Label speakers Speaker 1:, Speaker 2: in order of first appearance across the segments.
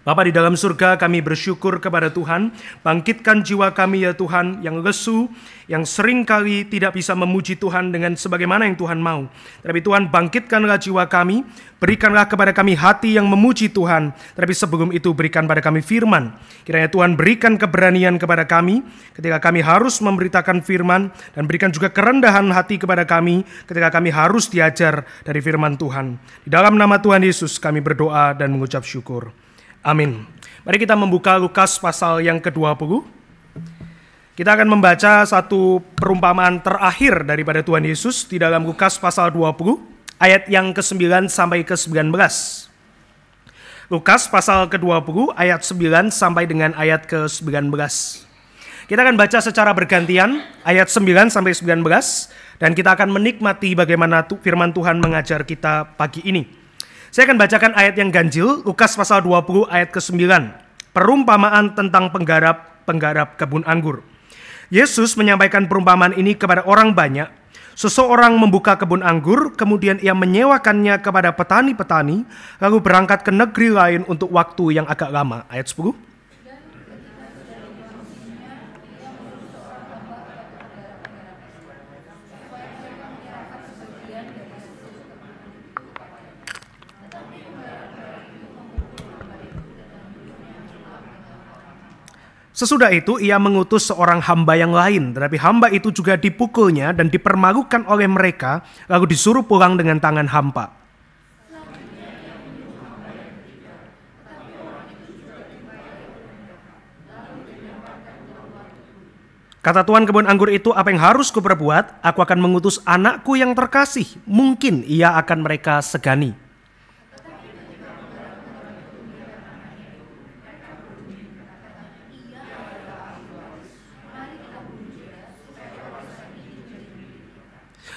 Speaker 1: Bapa di dalam surga, kami bersyukur kepada Tuhan. Bangkitkan jiwa kami ya Tuhan, yang lesu, yang seringkali tidak bisa memuji Tuhan dengan sebagaimana yang Tuhan mau. Tapi Tuhan, bangkitkanlah jiwa kami, berikanlah kepada kami hati yang memuji Tuhan. Tapi sebelum itu berikan pada kami firman. Kiranya Tuhan berikan keberanian kepada kami ketika kami harus memberitakan firman, dan berikan juga kerendahan hati kepada kami ketika kami harus diajar dari firman Tuhan. Di dalam nama Tuhan Yesus kami berdoa dan mengucap syukur. Amin. Mari kita membuka Lukas pasal yang ke-20. Kita akan membaca satu perumpamaan terakhir daripada Tuhan Yesus di dalam Lukas pasal 20, ayat yang ke-9 sampai ke-19. Lukas pasal ke-20, ayat 9 sampai dengan ayat ke-19. Kita akan baca secara bergantian, ayat 9 sampai 19, dan kita akan menikmati bagaimana firman Tuhan mengajar kita pagi ini. Saya akan bacakan ayat yang ganjil, Lukas pasal 20 ayat ke-9. Perumpamaan tentang penggarap kebun anggur. Yesus menyampaikan perumpamaan ini kepada orang banyak. Seseorang membuka kebun anggur, kemudian ia menyewakannya kepada petani-petani, lalu berangkat ke negeri lain untuk waktu yang agak lama. Ayat 10. Sesudah itu ia mengutus seorang hamba yang lain, tetapi hamba itu juga dipukulnya dan dipermalukan oleh mereka, lalu disuruh pulang dengan tangan hampa. Kata tuan kebun anggur itu, apa yang harus kuperbuat? Aku akan mengutus anakku yang terkasih, mungkin ia akan mereka segani.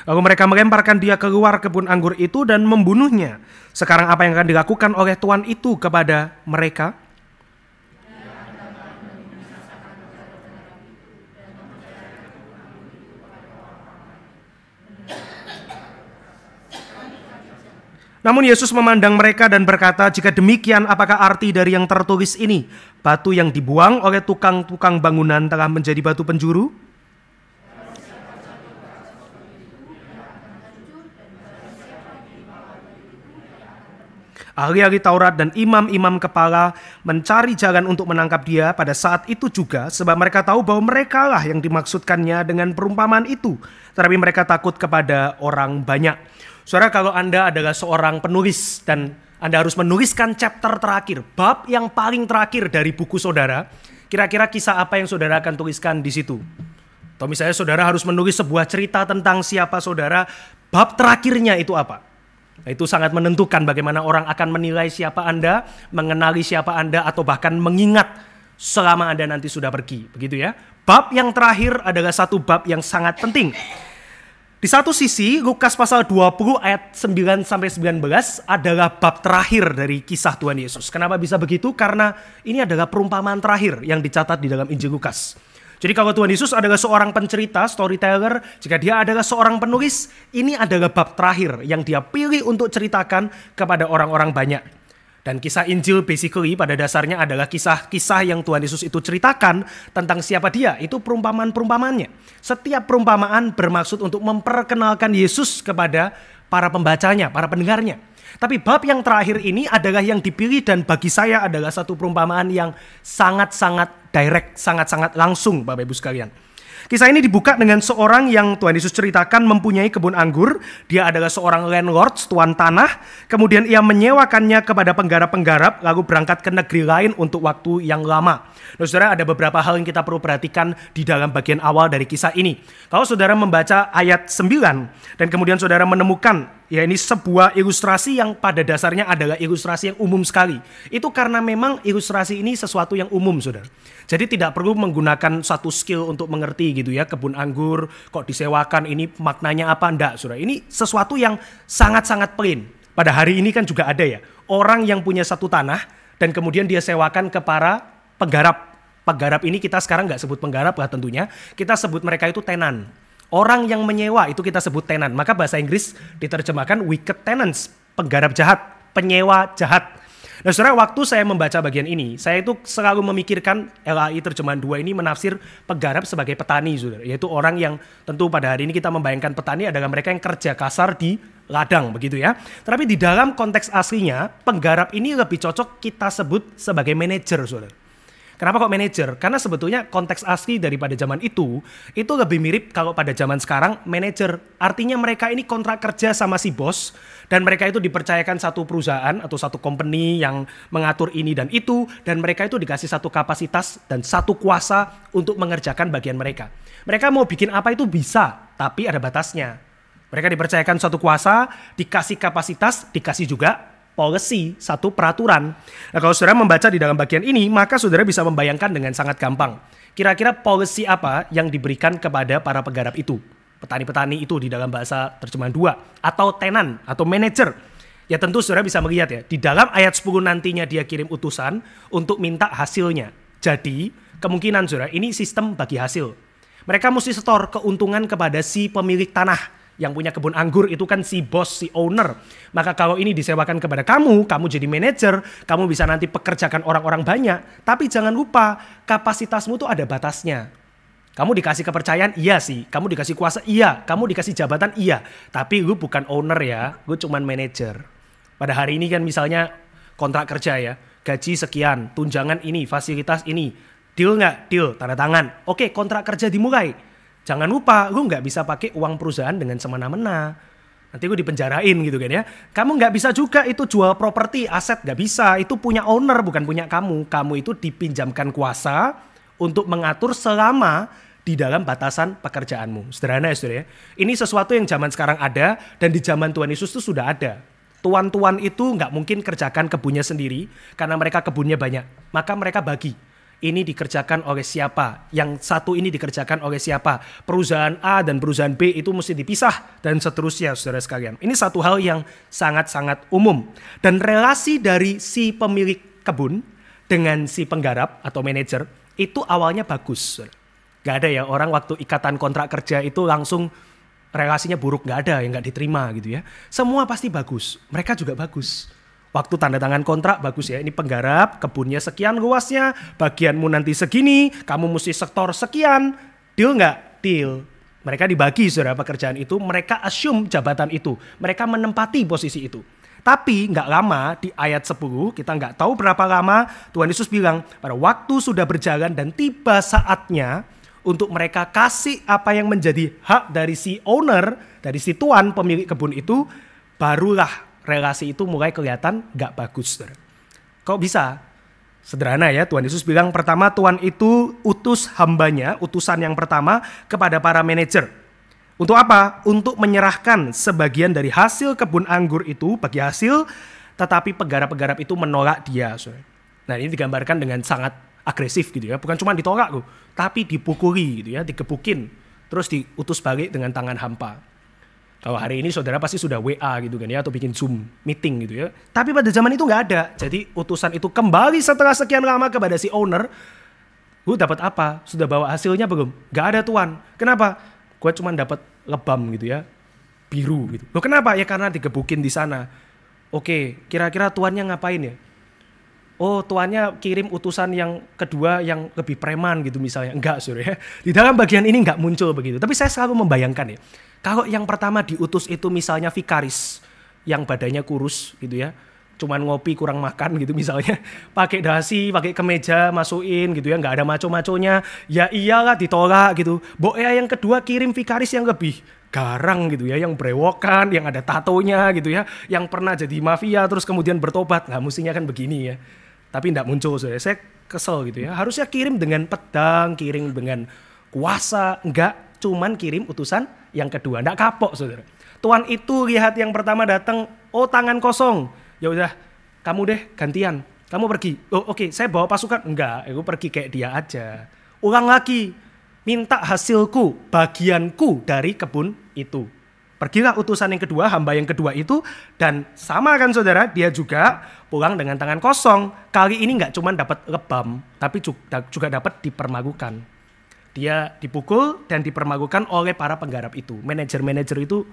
Speaker 1: Lalu mereka melemparkan dia keluar kebun anggur itu dan membunuhnya. Sekarang apa yang akan dilakukan oleh tuan itu kepada mereka? Namun Yesus memandang mereka dan berkata, jika demikian apakah arti dari yang tertulis ini? Batu yang dibuang oleh tukang-tukang bangunan telah menjadi batu penjuru? Ahli-ahli Taurat dan imam-imam kepala mencari jalan untuk menangkap dia pada saat itu juga, sebab mereka tahu bahwa merekalah yang dimaksudkannya dengan perumpamaan itu. Tetapi mereka takut kepada orang banyak. Saudara, kalau Anda adalah seorang penulis dan Anda harus menuliskan chapter terakhir, bab yang paling terakhir dari buku saudara, kira-kira kisah apa yang saudara akan tuliskan di situ? Atau misalnya saudara harus menulis sebuah cerita tentang siapa saudara, bab terakhirnya itu apa? Nah, itu sangat menentukan bagaimana orang akan menilai siapa Anda, mengenali siapa Anda, atau bahkan mengingat selama Anda nanti sudah pergi. Begitu ya. Bab yang terakhir adalah satu bab yang sangat penting. Di satu sisi, Lukas pasal 20 ayat 9-19 adalah bab terakhir dari kisah Tuhan Yesus. Kenapa bisa begitu? Karena ini adalah perumpamaan terakhir yang dicatat di dalam Injil Lukas. Jadi kalau Tuhan Yesus adalah seorang pencerita, storyteller, jika dia adalah seorang penulis, ini adalah bab terakhir yang dia pilih untuk ceritakan kepada orang-orang banyak. Dan kisah Injil basically pada dasarnya adalah kisah-kisah yang Tuhan Yesus itu ceritakan tentang siapa dia. Itu perumpamaan-perumpamaannya. Setiap perumpamaan bermaksud untuk memperkenalkan Yesus kepada para pembacanya, para pendengarnya. Tapi bab yang terakhir ini adalah yang dipilih dan bagi saya adalah satu perumpamaan yang sangat-sangat direct, sangat-sangat langsung Bapak Ibu sekalian. Kisah ini dibuka dengan seorang yang Tuhan Yesus ceritakan mempunyai kebun anggur. Dia adalah seorang landlord, tuan tanah. Kemudian ia menyewakannya kepada penggarap-penggarap lalu berangkat ke negeri lain untuk waktu yang lama. Nah, saudara, ada beberapa hal yang kita perlu perhatikan di dalam bagian awal dari kisah ini. Kalau saudara membaca ayat 9 dan kemudian saudara menemukan, ya ini sebuah ilustrasi yang pada dasarnya adalah ilustrasi yang umum sekali. Itu karena memang ilustrasi ini sesuatu yang umum, saudara. Jadi tidak perlu menggunakan satu skill untuk mengerti gitu ya, kebun anggur kok disewakan, ini maknanya apa, enggak, saudara. Ini sesuatu yang sangat-sangat plain. Pada hari ini kan juga ada ya, orang yang punya satu tanah dan kemudian dia sewakan ke para penggarap. Penggarap ini kita sekarang nggak sebut penggarap lah tentunya, kita sebut mereka itu tenan. Orang yang menyewa itu kita sebut tenan. Maka bahasa Inggris diterjemahkan wicked tenants, penggarap jahat, penyewa jahat. Nah saudara, waktu saya membaca bagian ini, saya itu selalu memikirkan LAI terjemahan 2 ini menafsir penggarap sebagai petani, saudara. Yaitu orang yang tentu pada hari ini kita membayangkan petani adalah mereka yang kerja kasar di ladang, begitu ya. Tapi di dalam konteks aslinya, penggarap ini lebih cocok kita sebut sebagai manajer, saudara. Kenapa kok manajer? Karena sebetulnya konteks asli daripada zaman itu lebih mirip kalau pada zaman sekarang manajer. Artinya mereka ini kontrak kerja sama si bos dan mereka itu dipercayakan satu perusahaan atau satu company yang mengatur ini dan itu, dan mereka itu dikasih satu kapasitas dan satu kuasa untuk mengerjakan bagian mereka. Mereka mau bikin apa itu bisa, tapi ada batasnya. Mereka dipercayakan satu kuasa, dikasih kapasitas, dikasih juga policy, satu peraturan. Nah kalau saudara membaca di dalam bagian ini, maka saudara bisa membayangkan dengan sangat gampang. Kira-kira policy apa yang diberikan kepada para penggarap itu? Petani-petani itu di dalam bahasa terjemahan 2. Atau tenan, atau manager. Ya tentu saudara bisa melihat ya, di dalam ayat 10 nantinya dia kirim utusan untuk minta hasilnya. Jadi kemungkinan saudara, ini sistem bagi hasil. Mereka mesti setor keuntungan kepada si pemilik tanah. Yang punya kebun anggur itu kan si bos, si owner. Maka kalau ini disewakan kepada kamu jadi manajer, kamu bisa nanti pekerjakan orang-orang banyak. Tapi jangan lupa, kapasitasmu tuh ada batasnya. Kamu dikasih kepercayaan, iya sih. Kamu dikasih kuasa, iya. Kamu dikasih jabatan, iya. Tapi lu bukan owner ya, lu cuman manajer. Pada hari ini kan misalnya kontrak kerja ya, gaji sekian, tunjangan ini, fasilitas ini. Deal nggak? Deal, tanda tangan. Oke, kontrak kerja dimulai. Jangan lupa, lu nggak bisa pakai uang perusahaan dengan semena-mena. Nanti lu dipenjarain gitu kan ya. Kamu nggak bisa juga itu jual properti, aset, nggak bisa. Itu punya owner, bukan punya kamu. Kamu itu dipinjamkan kuasa untuk mengatur selama di dalam batasan pekerjaanmu. Sederhana ya saudara ya. Ini sesuatu yang zaman sekarang ada dan di zaman Tuhan Yesus itu sudah ada. Tuan-tuan itu nggak mungkin kerjakan kebunnya sendiri karena mereka kebunnya banyak. Maka mereka bagi. Ini dikerjakan oleh siapa, yang satu ini dikerjakan oleh siapa, perusahaan A dan perusahaan B itu mesti dipisah dan seterusnya saudara sekalian. Ini satu hal yang sangat-sangat umum. Dan relasi dari si pemilik kebun dengan si penggarap atau manajer itu awalnya bagus. Gak ada ya orang waktu ikatan kontrak kerja itu langsung relasinya buruk, gak ada yang gak diterima gitu ya. Semua pasti bagus, mereka juga bagus. Waktu tanda tangan kontrak bagus ya, ini penggarap, kebunnya sekian luasnya, bagianmu nanti segini, kamu mesti sektor sekian, deal nggak? Deal. Mereka dibagi saudara pekerjaan itu, mereka assume jabatan itu, mereka menempati posisi itu. Tapi nggak lama di ayat 10, kita nggak tahu berapa lama, Tuhan Yesus bilang, pada waktu sudah berjalan dan tiba saatnya untuk mereka kasih apa yang menjadi hak dari si owner, dari si tuan pemilik kebun itu, barulah relasi itu mulai kelihatan gak bagus. Kok bisa? Sederhana ya, Tuhan Yesus bilang pertama Tuhan itu utus hambanya, utusan yang pertama kepada para manajer. Untuk apa? Untuk menyerahkan sebagian dari hasil kebun anggur itu bagi hasil, tetapi penggarap-penggarap itu menolak dia. Nah ini digambarkan dengan sangat agresif gitu ya, bukan cuma ditolak loh, tapi dipukuli gitu ya, digebukin, terus diutus balik dengan tangan hampa. Kalau hari ini saudara pasti sudah WA gitu kan ya, atau bikin Zoom meeting gitu ya. Tapi pada zaman itu nggak ada. Jadi utusan itu kembali setelah sekian lama kepada si owner. Gue dapat apa? Sudah bawa hasilnya belum? Nggak ada tuan. Kenapa? Gue cuma dapat lebam gitu ya, biru gitu. Loh kenapa? Ya karena digebukin di sana. Oke, kira-kira tuannya ngapain ya? Oh tuannya kirim utusan yang kedua yang lebih preman gitu misalnya. Enggak saudara ya. Di dalam bagian ini nggak muncul begitu. Tapi saya selalu membayangkan ya. Kalau yang pertama diutus itu misalnya vikaris yang badannya kurus gitu ya, cuman ngopi kurang makan gitu misalnya, pakai dasi, pakai kemeja, masukin gitu ya, nggak ada maco-maconya, ya iyalah ditolak gitu. Yang kedua kirim vikaris yang lebih garang gitu ya, yang brewokan, yang ada tatonya gitu ya, yang pernah jadi mafia terus kemudian bertobat, nggak mestinya kan begini ya. Tapi nggak muncul saya kesel gitu ya. Harusnya kirim dengan pedang, kirim dengan kuasa, nggak. Cuman kirim utusan yang kedua, nggak kapok saudara. Tuan itu lihat yang pertama datang, oh tangan kosong, ya udah kamu deh gantian, kamu pergi. Oh oke, saya bawa pasukan, enggak, aku pergi kayak dia aja. Ulang lagi, minta hasilku, bagianku dari kebun itu. Pergilah utusan yang kedua, hamba yang kedua itu, dan sama kan saudara, dia juga pulang dengan tangan kosong. Kali ini nggak cuma dapat lebam, tapi juga dapat dipermalukan. Dia dipukul dan dipermalukan oleh para penggarap itu. Manajer-manajer itu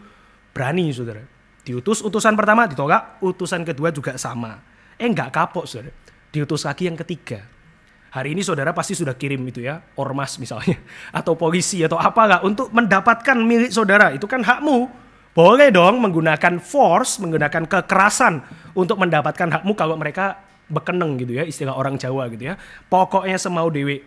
Speaker 1: berani saudara. Diutus utusan pertama ditolak, utusan kedua juga sama. Nggak kapok saudara. Diutus lagi yang ketiga. Hari ini saudara pasti sudah kirim itu ya, ormas misalnya, atau polisi atau apalah untuk mendapatkan milik saudara. Itu kan hakmu. Boleh dong menggunakan force, menggunakan kekerasan untuk mendapatkan hakmu kalau mereka bekeneng gitu ya, istilah orang Jawa gitu ya. Pokoknya semau dewe.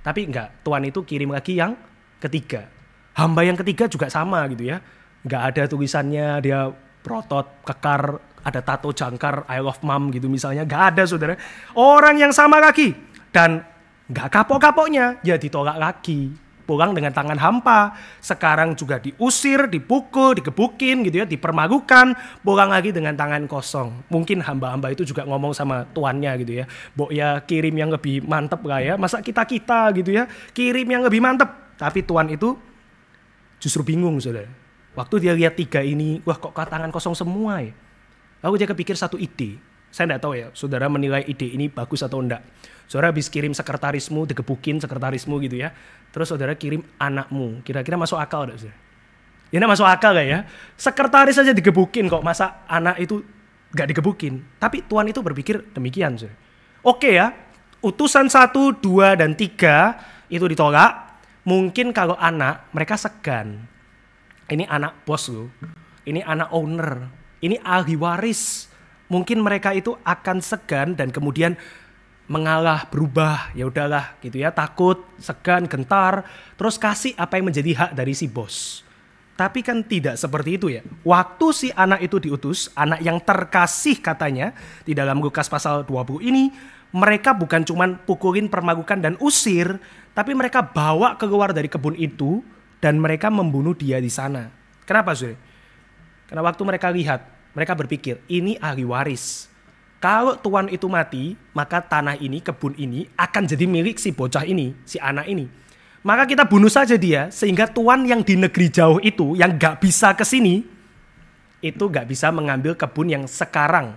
Speaker 1: Tapi enggak, Tuhan itu kirim lagi yang ketiga. Hamba yang ketiga juga sama gitu ya. Enggak ada tulisannya dia berotot, kekar, ada tato jangkar, I love mom gitu misalnya. Enggak ada saudara. Orang yang sama lagi. Dan gak kapok-kapoknya, ya ditolak lagi. Pulang dengan tangan hampa. Sekarang juga diusir, dipukul, digebukin gitu ya, dipermalukan. Pulang lagi dengan tangan kosong. Mungkin hamba-hamba itu juga ngomong sama tuannya gitu ya. Bok ya kirim yang lebih mantep lah ya. Masa kita-kita gitu ya, kirim yang lebih mantep. Tapi tuan itu justru bingung saudara. Waktu dia lihat 3 ini, wah kok tangan kosong semua ya. Lalu dia kepikir satu ide. Saya enggak tahu ya, saudara menilai ide ini bagus atau enggak. Saudara habis kirim sekretarismu, digebukin sekretarismu gitu ya. Terus saudara kirim anakmu. Kira-kira masuk akal enggak saudara? Ya enggak masuk akal gak ya? Sekretaris aja digebukin kok, masa anak itu enggak digebukin. Tapi Tuhan itu berpikir demikian saudara. Oke ya, utusan 1, 2, dan 3 itu ditolak. Mungkin kalau anak, mereka segan. Ini anak bos loh. Ini anak owner. Ini ahli waris. Mungkin mereka itu akan segan dan kemudian mengalah, berubah, ya udahlah gitu ya, takut, segan, gentar, terus kasih apa yang menjadi hak dari si bos. Tapi kan tidak seperti itu ya. Waktu si anak itu diutus, anak yang terkasih katanya, di dalam Lukas pasal 20 ini, mereka bukan cuman pukulin, permalukan, dan usir, tapi mereka bawa keluar dari kebun itu, dan mereka membunuh dia di sana. Kenapa saudara? Karena waktu mereka lihat, mereka berpikir, ini ahli waris. Kalau tuan itu mati, maka tanah ini, kebun ini akan jadi milik si bocah ini, si anak ini. Maka kita bunuh saja dia, sehingga tuan yang di negeri jauh itu, yang gak bisa ke sini, itu gak bisa mengambil kebun yang sekarang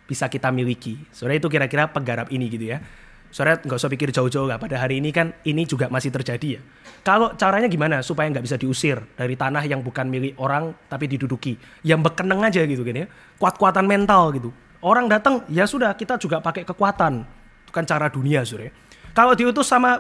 Speaker 1: bisa kita miliki. Saudara itu kira-kira penggarap ini gitu ya. Saudara gak usah pikir jauh-jauh lah, pada hari ini kan ini juga masih terjadi ya. Kalau caranya gimana supaya gak bisa diusir dari tanah yang bukan milik orang tapi diduduki. Yang bekeneng aja gitu kan ya, kuat-kuatan mental gitu. Orang datang, ya sudah kita juga pakai kekuatan. Itu kan cara dunia saudara. Kalau diutus sama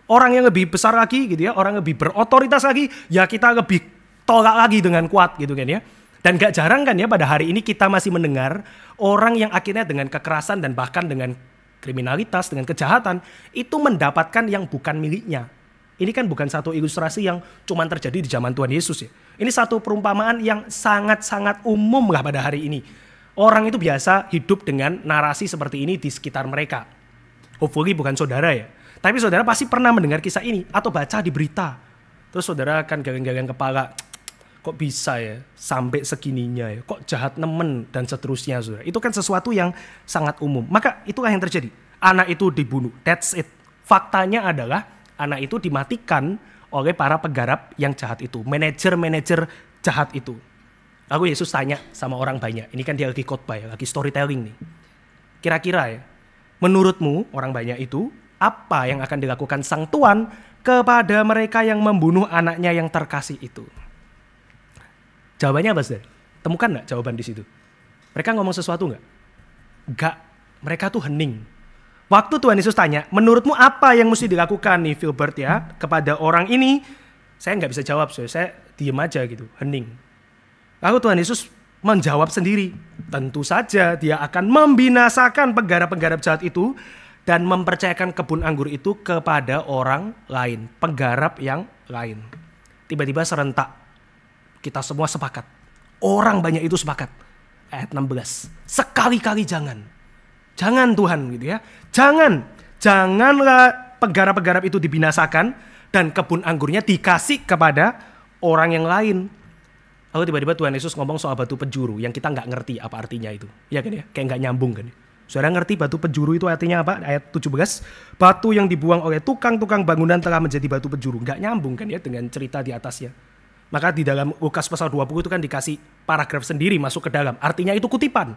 Speaker 1: orang yang lebih besar lagi gitu ya, orang yang lebih berotoritas lagi, ya kita lebih tolak lagi dengan kuat gitu kan ya. Dan gak jarang kan ya pada hari ini kita masih mendengar orang yang akhirnya dengan kekerasan dan bahkan dengan kriminalitas, dengan kejahatan, itu mendapatkan yang bukan miliknya. Ini kan bukan satu ilustrasi yang cuma terjadi di zaman Tuhan Yesus ya. Ini satu perumpamaan yang sangat-sangat umum lah pada hari ini. Orang itu biasa hidup dengan narasi seperti ini di sekitar mereka. Hopefully bukan saudara ya. Tapi saudara pasti pernah mendengar kisah ini atau baca di berita. Terus saudara akan geleng-geleng kepala. Kok bisa ya sampai segininya ya. Kok jahat nemen dan seterusnya saudara. Itu kan sesuatu yang sangat umum. Maka itulah yang terjadi. Anak itu dibunuh. That's it. Faktanya adalah anak itu dimatikan oleh para penggarap yang jahat itu. Manajer-manajer jahat itu. Lalu Yesus tanya sama orang banyak. Ini kan dia lagi khotbah ya, lagi storytelling nih. Kira-kira ya, menurutmu orang banyak itu, apa yang akan dilakukan sang tuan kepada mereka yang membunuh anaknya yang terkasih itu? Jawabannya apa sih? Temukan gak jawaban di situ? Mereka ngomong sesuatu gak? Gak, mereka tuh hening. Waktu Tuhan Yesus tanya, menurutmu apa yang mesti dilakukan nih Filbert ya, kepada orang ini? Saya gak bisa jawab, saya diem aja gitu, hening. Lalu Tuhan Yesus menjawab sendiri, tentu saja dia akan membinasakan penggarap-penggarap jahat itu dan mempercayakan kebun anggur itu kepada orang lain, penggarap yang lain. Tiba-tiba serentak, kita semua sepakat, orang banyak itu sepakat. Ayat 16, sekali-kali jangan Tuhan gitu ya, janganlah penggarap-penggarap itu dibinasakan dan kebun anggurnya dikasih kepada orang yang lain. Lalu tiba-tiba Tuhan Yesus ngomong soal batu penjuru yang kita nggak ngerti apa artinya itu. Ya kan ya, kayak nggak nyambung kan. Saudara ngerti batu penjuru itu artinya apa? Ayat 17, batu yang dibuang oleh tukang-tukang bangunan telah menjadi batu penjuru. Nggak nyambung kan ya dengan cerita di atasnya. Maka di dalam Lukas pasal 20 itu kan dikasih paragraf sendiri masuk ke dalam. Artinya itu kutipan.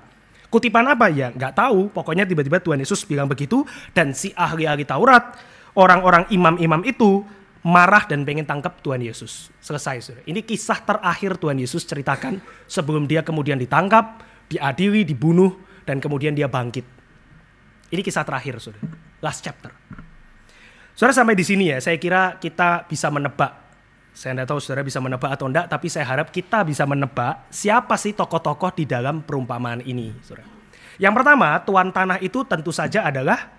Speaker 1: Kutipan apa ya? Nggak tahu. Pokoknya tiba-tiba Tuhan Yesus bilang begitu. Dan si ahli-ahli Taurat, orang-orang imam-imam itu marah dan pengen tangkap Tuhan Yesus. Selesai saudara. Ini kisah terakhir Tuhan Yesus ceritakan sebelum dia kemudian ditangkap, diadili, dibunuh, dan kemudian dia bangkit. Ini kisah terakhir, saudara. Last chapter. Saudara, sampai di sini ya, saya kira kita bisa menebak. Saya tidak tahu saudara bisa menebak atau enggak, tapi saya harap kita bisa menebak siapa sih tokoh-tokoh di dalam perumpamaan ini, saudara. Yang pertama, tuan tanah itu tentu saja adalah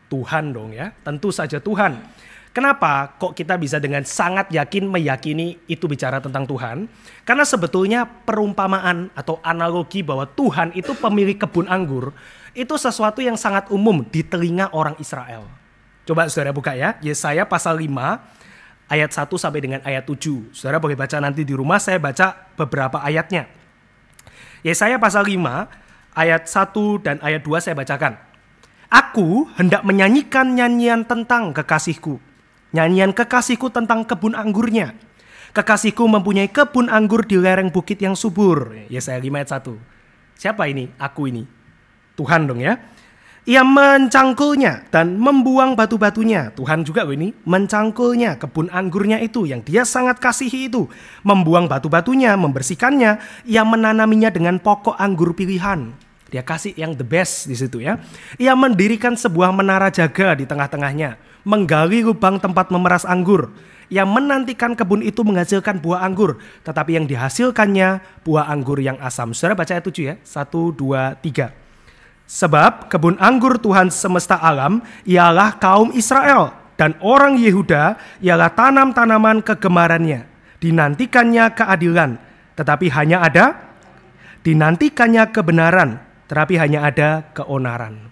Speaker 1: Tuhan dong ya, tentu saja Tuhan. Kenapa kok kita bisa dengan sangat yakin meyakini itu bicara tentang Tuhan? Karena sebetulnya perumpamaan atau analogi bahwa Tuhan itu pemilik kebun anggur itu sesuatu yang sangat umum di telinga orang Israel. Coba saudara buka ya, Yesaya pasal 5 ayat 1 sampai dengan ayat 7. Saudara boleh baca nanti di rumah, saya baca beberapa ayatnya. Yesaya pasal 5 ayat 1 dan ayat 2 saya bacakan. Aku hendak menyanyikan nyanyian tentang kekasihku. Nyanyian kekasihku tentang kebun anggurnya. Kekasihku mempunyai kebun anggur di lereng bukit yang subur. Yesaya 5 ayat 1. Siapa ini? Aku ini. Tuhan dong ya. Ia mencangkulnya dan membuang batu-batunya. Tuhan juga ini mencangkulnya, kebun anggurnya itu yang dia sangat kasihi itu. Membuang batu-batunya, membersihkannya. Ia menanaminya dengan pokok anggur pilihan. Dia kasih yang the best di situ ya. Ia mendirikan sebuah menara jaga di tengah-tengahnya. Menggali lubang tempat memeras anggur. Ia menantikan kebun itu menghasilkan buah anggur. Tetapi yang dihasilkannya buah anggur yang asam. Saudara baca ayat 7 ya. 1, 2, 3. Sebab kebun anggur Tuhan semesta alam ialah kaum Israel. Dan orang Yehuda ialah tanam-tanaman kegemarannya. Dinantikannya keadilan. Tetapi hanya ada. Dinantikannya kebenaran. Tetapi hanya ada keonaran.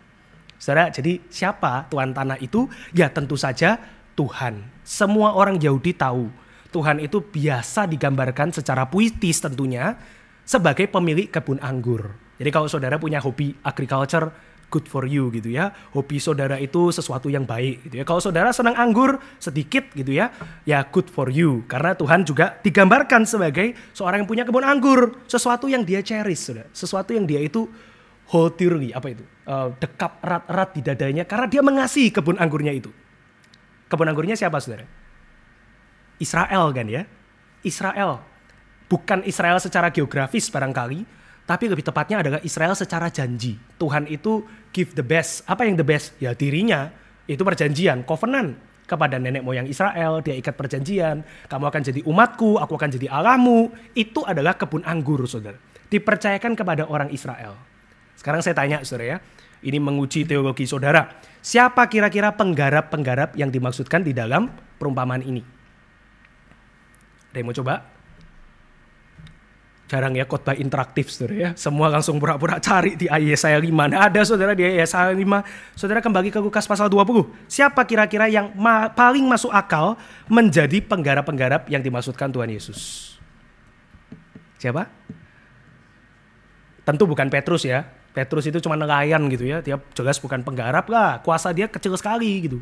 Speaker 1: Saudara, jadi siapa tuan tanah itu? Ya tentu saja Tuhan. Semua orang Yahudi tahu Tuhan itu biasa digambarkan secara puitis tentunya sebagai pemilik kebun anggur. Jadi kalau saudara punya hobi agriculture, good for you gitu ya. Hobi saudara itu sesuatu yang baik gitu ya. Kalau saudara senang anggur sedikit gitu ya, ya good for you. Karena Tuhan juga digambarkan sebagai seorang yang punya kebun anggur. Sesuatu yang dia cherish, saudara. Sesuatu yang dia itu hold dearly, apa itu? Dekap erat-erat di dadanya karena dia mengasihi kebun anggurnya itu. Kebun anggurnya siapa saudara? Israel kan ya? Israel. Bukan Israel secara geografis barangkali, tapi lebih tepatnya adalah Israel secara janji. Tuhan itu give the best. Apa yang the best? Ya dirinya. Itu perjanjian, covenant kepada nenek moyang Israel. Dia ikat perjanjian. Kamu akan jadi umatku, aku akan jadi Allahmu. Itu adalah kebun anggur saudara. Dipercayakan kepada orang Israel. Sekarang saya tanya saudara ya, ini menguji teologi saudara. Siapa kira-kira penggarap-penggarap yang dimaksudkan di dalam perumpamaan ini? Ada yang mau coba? Jarang ya khotbah interaktif saudara ya. Semua langsung pura-pura cari di Yesaya 5. Nah, ada saudara di Yesaya 5. Saudara kembali ke Lukas pasal 20. Siapa kira-kira yang paling masuk akal menjadi penggarap-penggarap yang dimaksudkan Tuhan Yesus? Siapa? Tentu bukan Petrus ya. Petrus itu cuma nelayan gitu ya. Dia jelas bukan penggarap lah. Kuasa dia kecil sekali gitu.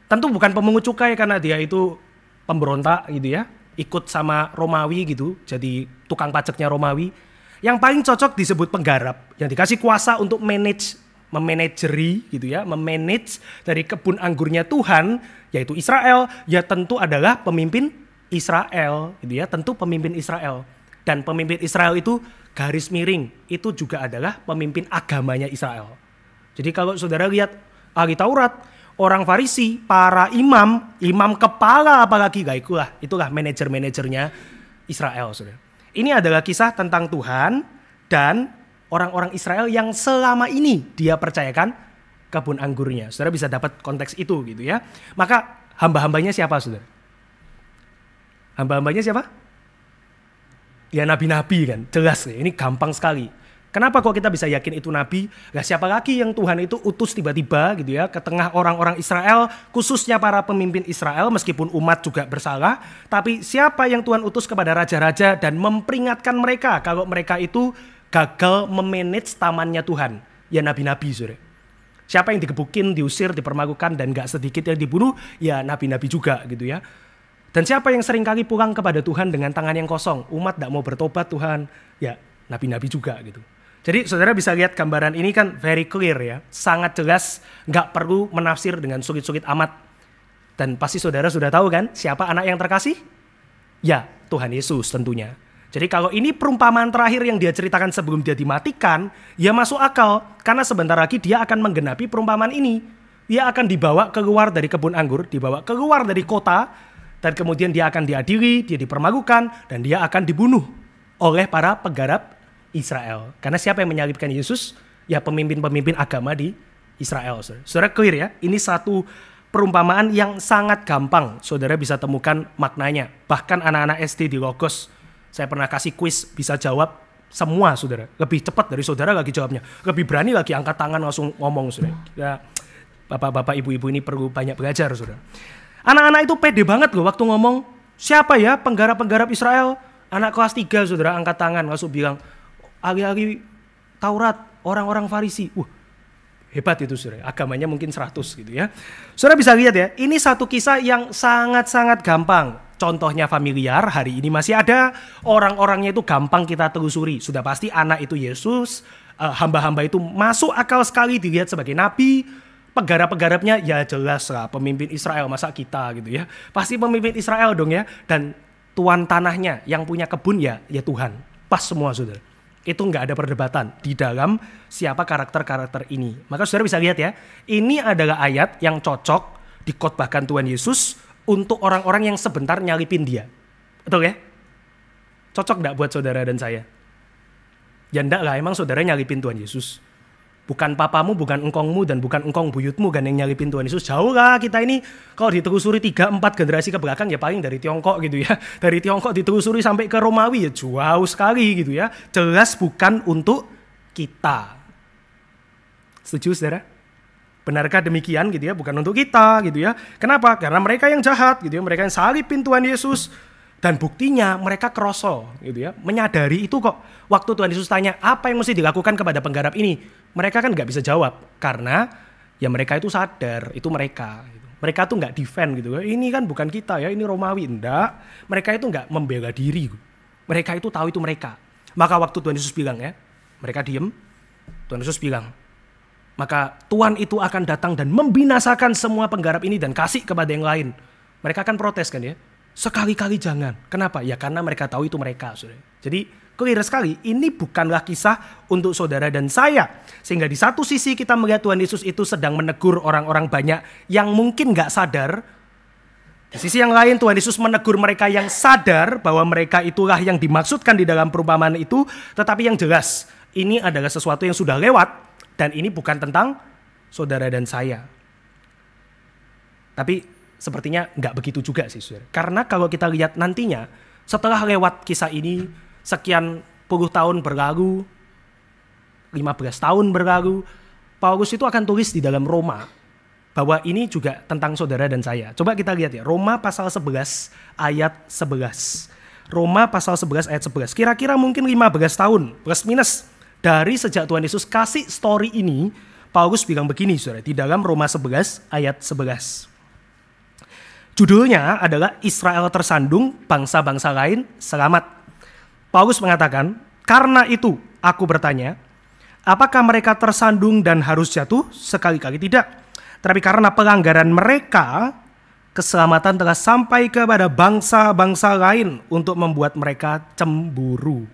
Speaker 1: Tentu bukan pemungut cukai karena dia itu pemberontak gitu ya. Ikut sama Romawi gitu. Jadi tukang pajaknya Romawi. Yang paling cocok disebut penggarap. Yang dikasih kuasa untuk memanageri gitu ya. Memanage dari kebun anggurnya Tuhan. Yaitu Israel. Ya tentu adalah pemimpin Israel gitu ya. Tentu pemimpin Israel. Dan pemimpin Israel itu garis miring, itu juga adalah pemimpin agamanya Israel. Jadi kalau saudara lihat ahli Taurat, orang Farisi, para imam kepala apalagi, itulah manajer-manajernya Israel. Saudara. Ini adalah kisah tentang Tuhan dan orang-orang Israel yang selama ini dia percayakan kebun anggurnya. Saudara bisa dapat konteks itu gitu ya. Maka hamba-hambanya siapa saudara? Hamba-hambanya siapa? Ya nabi-nabi kan, jelas nih, ini gampang sekali. Kenapa kok kita bisa yakin itu nabi? Nah, siapa lagi yang Tuhan itu utus tiba-tiba gitu ya ke tengah orang-orang Israel, khususnya para pemimpin Israel meskipun umat juga bersalah, tapi siapa yang Tuhan utus kepada raja-raja dan memperingatkan mereka kalau mereka itu gagal memanage tamannya Tuhan? Ya nabi-nabi saudara. Siapa yang digebukin, diusir, dipermalukan dan gak sedikit yang dibunuh? Ya nabi-nabi juga gitu ya. Dan siapa yang seringkali pulang kepada Tuhan dengan tangan yang kosong? Umat gak mau bertobat Tuhan. Ya nabi-nabi juga gitu. Jadi saudara bisa lihat gambaran ini kan very clear ya. Sangat jelas, gak perlu menafsir dengan sulit-sulit amat. Dan pasti saudara sudah tahu kan siapa anak yang terkasih? Ya Tuhan Yesus tentunya. Jadi kalau ini perumpamaan terakhir yang dia ceritakan sebelum dia dimatikan, ya masuk akal. Karena sebentar lagi dia akan menggenapi perumpamaan ini. Dia akan dibawa keluar dari kebun anggur, dibawa keluar dari kota, dan kemudian dia akan diadili, dia dipermalukan, dan dia akan dibunuh oleh para penggarap Israel. Karena siapa yang menyalibkan Yesus? Ya pemimpin-pemimpin agama di Israel. Saudara clear ya? Ini satu perumpamaan yang sangat gampang. Saudara bisa temukan maknanya. Bahkan anak-anak SD di Logos, saya pernah kasih kuis, bisa jawab semua saudara. Lebih cepat dari saudara lagi jawabnya. Lebih berani lagi angkat tangan langsung ngomong saudara. Ya, bapak-bapak, ibu-ibu ini perlu banyak belajar saudara. Anak-anak itu pede banget loh waktu ngomong. Siapa ya penggarap-penggarap Israel? Anak kelas 3 saudara angkat tangan langsung bilang, ahli-ahli Taurat, orang-orang Farisi. Hebat itu saudara, agamanya mungkin 100 gitu ya. Saudara bisa lihat ya, ini satu kisah yang sangat-sangat gampang. Contohnya familiar, hari ini masih ada. Orang-orangnya itu gampang kita telusuri. Sudah pasti anak itu Yesus, hamba-hamba itu masuk akal sekali dilihat sebagai nabi. Penggarap-penggarapnya ya jelas lah pemimpin Israel, masa kita gitu ya. Pasti pemimpin Israel dong ya. Dan tuan tanahnya yang punya kebun ya Tuhan. Pas semua saudara. Itu nggak ada perdebatan di dalam siapa karakter-karakter ini. Maka saudara bisa lihat ya, ini adalah ayat yang cocok dikotbahkan Tuhan Yesus untuk orang-orang yang sebentar nyalipin dia. Betul ya? Cocok nggak buat saudara dan saya? Ya enggak lah, emang saudara nyalipin Tuhan Yesus. Bukan papamu, bukan engkongmu, dan bukan engkong buyutmu kan yang nyalipin Tuhan Yesus. Jauh lah kita ini, kalau ditelusuri 3-4 generasi ke belakang ya paling dari Tiongkok gitu ya. Dari Tiongkok ditelusuri sampai ke Romawi ya jauh sekali gitu ya. Jelas bukan untuk kita. Setuju saudara? Benarkah demikian gitu ya? Bukan untuk kita gitu ya. Kenapa? Karena mereka yang jahat gitu ya. Mereka yang salibin Tuhan Yesus. Dan buktinya mereka kroso gitu ya. Menyadari itu kok. Waktu Tuhan Yesus tanya apa yang mesti dilakukan kepada penggarap ini. Mereka kan gak bisa jawab. Karena ya mereka itu sadar. Itu mereka gitu. Mereka tuh gak defend gitu. Ini kan bukan kita ya. Ini Romawi. Enggak. Mereka itu gak membela diri. Mereka itu tahu itu mereka. Maka waktu Tuhan Yesus bilang ya. Mereka diem. Tuhan Yesus bilang, maka Tuhan itu akan datang dan membinasakan semua penggarap ini dan kasih kepada yang lain. Mereka akan protes kan ya. Sekali-kali jangan. Kenapa? Ya karena mereka tahu itu mereka. Saudara. Jadi clear sekali, ini bukanlah kisah untuk saudara dan saya. Sehingga di satu sisi kita melihat Tuhan Yesus itu sedang menegur orang-orang banyak yang mungkin gak sadar. Di sisi yang lain Tuhan Yesus menegur mereka yang sadar bahwa mereka itulah yang dimaksudkan di dalam perumpamaan itu. Tetapi yang jelas, ini adalah sesuatu yang sudah lewat. Dan ini bukan tentang saudara dan saya. Tapi sepertinya nggak begitu juga sih saudara. Karena kalau kita lihat nantinya, setelah lewat kisah ini, sekian puluh tahun berlalu, 15 tahun berlalu, Paulus itu akan tulis di dalam Roma, bahwa ini juga tentang saudara dan saya. Coba kita lihat ya, Roma pasal 11 ayat 11. Roma pasal 11 ayat 11. Kira-kira mungkin 15 tahun, plus minus. Dari sejak Tuhan Yesus kasih story ini, Paulus bilang begini saudara, di dalam Roma 11 ayat 11. Judulnya adalah Israel tersandung, bangsa-bangsa lain selamat. Paulus mengatakan, karena itu aku bertanya, apakah mereka tersandung dan harus jatuh? Sekali-kali tidak. Tetapi karena pelanggaran mereka, keselamatan telah sampai kepada bangsa-bangsa lain untuk membuat mereka cemburu.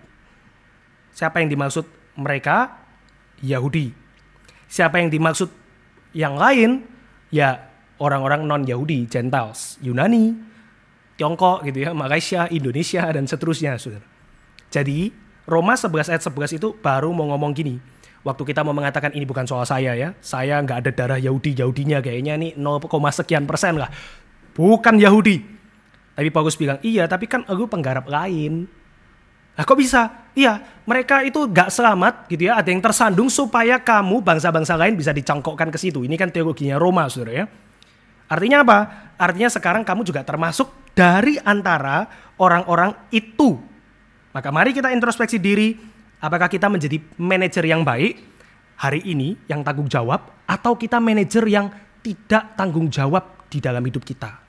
Speaker 1: Siapa yang dimaksud mereka? Yahudi. Siapa yang dimaksud yang lain? Ya orang-orang non-Yahudi, Gentiles, Yunani, Tiongkok gitu ya, Malaysia, Indonesia dan seterusnya saudara. Jadi Roma 11 ayat 11 itu baru mau ngomong gini. Waktu kita mau mengatakan ini bukan soal saya ya, saya nggak ada darah Yahudinya kayaknya nih 0, sekian persen lah. Bukan Yahudi. Tapi Paulus bilang, iya tapi kan lu penggarap lain. Nah kok bisa? Iya, mereka itu gak selamat gitu ya. Ada yang tersandung supaya kamu bangsa-bangsa lain bisa dicangkokkan ke situ. Ini kan teologinya Roma saudara ya. Artinya apa? Artinya sekarang kamu juga termasuk dari antara orang-orang itu. Maka mari kita introspeksi diri. Apakah kita menjadi manajer yang baik hari ini yang tanggung jawab, atau kita manajer yang tidak tanggung jawab di dalam hidup kita?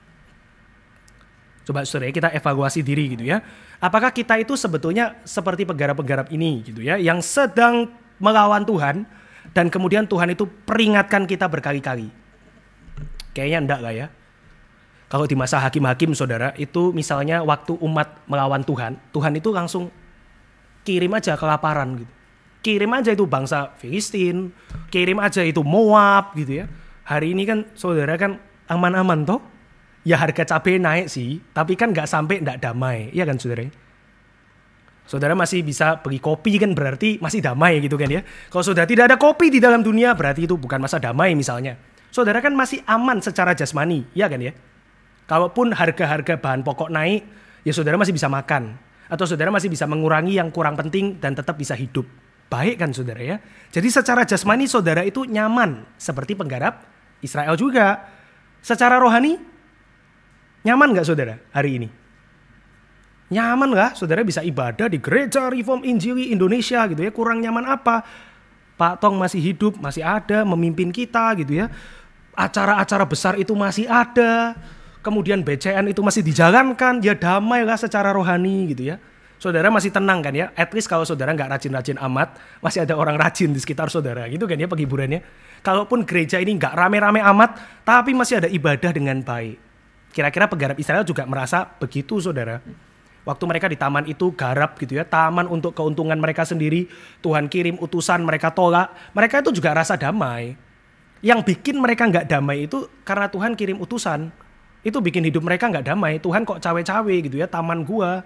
Speaker 1: Coba saudara kita evaluasi diri gitu ya. Apakah kita itu sebetulnya seperti penggarap-penggarap ini gitu ya, yang sedang melawan Tuhan dan kemudian Tuhan itu peringatkan kita berkali-kali? Kayaknya enggak lah ya. Kalau di masa hakim-hakim saudara, itu misalnya waktu umat melawan Tuhan, Tuhan itu langsung kirim aja kelaparan gitu. Kirim aja itu bangsa Filistin, kirim aja itu Moab gitu ya. Hari ini kan saudara kan aman-aman toh. Ya harga cabai naik sih, tapi kan gak sampai gak damai, iya kan saudara? Saudara masih bisa beli kopi kan berarti masih damai gitu kan ya. Kalau saudara tidak ada kopi di dalam dunia berarti itu bukan masa damai misalnya. Saudara kan masih aman secara jasmani, iya kan ya? Kalaupun harga-harga bahan pokok naik, ya saudara masih bisa makan. Atau saudara masih bisa mengurangi yang kurang penting dan tetap bisa hidup. Baik kan saudara ya? Jadi secara jasmani saudara itu nyaman. Seperti penggarap Israel juga. Secara rohani, nyaman gak saudara hari ini? Nyaman gak? Saudara bisa ibadah di gereja Reform Injili Indonesia gitu ya. Kurang nyaman apa? Pak Tong masih hidup, masih ada, memimpin kita gitu ya. Acara-acara besar itu masih ada. Kemudian BCN itu masih dijalankan, ya damai lah secara rohani gitu ya. Saudara masih tenang kan ya, at least kalau saudara nggak rajin-rajin amat, masih ada orang rajin di sekitar saudara gitu kan ya penghiburannya. Kalaupun gereja ini nggak rame-rame amat, tapi masih ada ibadah dengan baik. Kira-kira penggarap Israel juga merasa begitu saudara. Waktu mereka di taman itu garap gitu ya, taman untuk keuntungan mereka sendiri, Tuhan kirim utusan mereka tolak, mereka itu juga rasa damai. Yang bikin mereka nggak damai itu karena Tuhan kirim utusan. Itu bikin hidup mereka nggak damai. Tuhan kok cawe-cawe gitu ya, taman gua.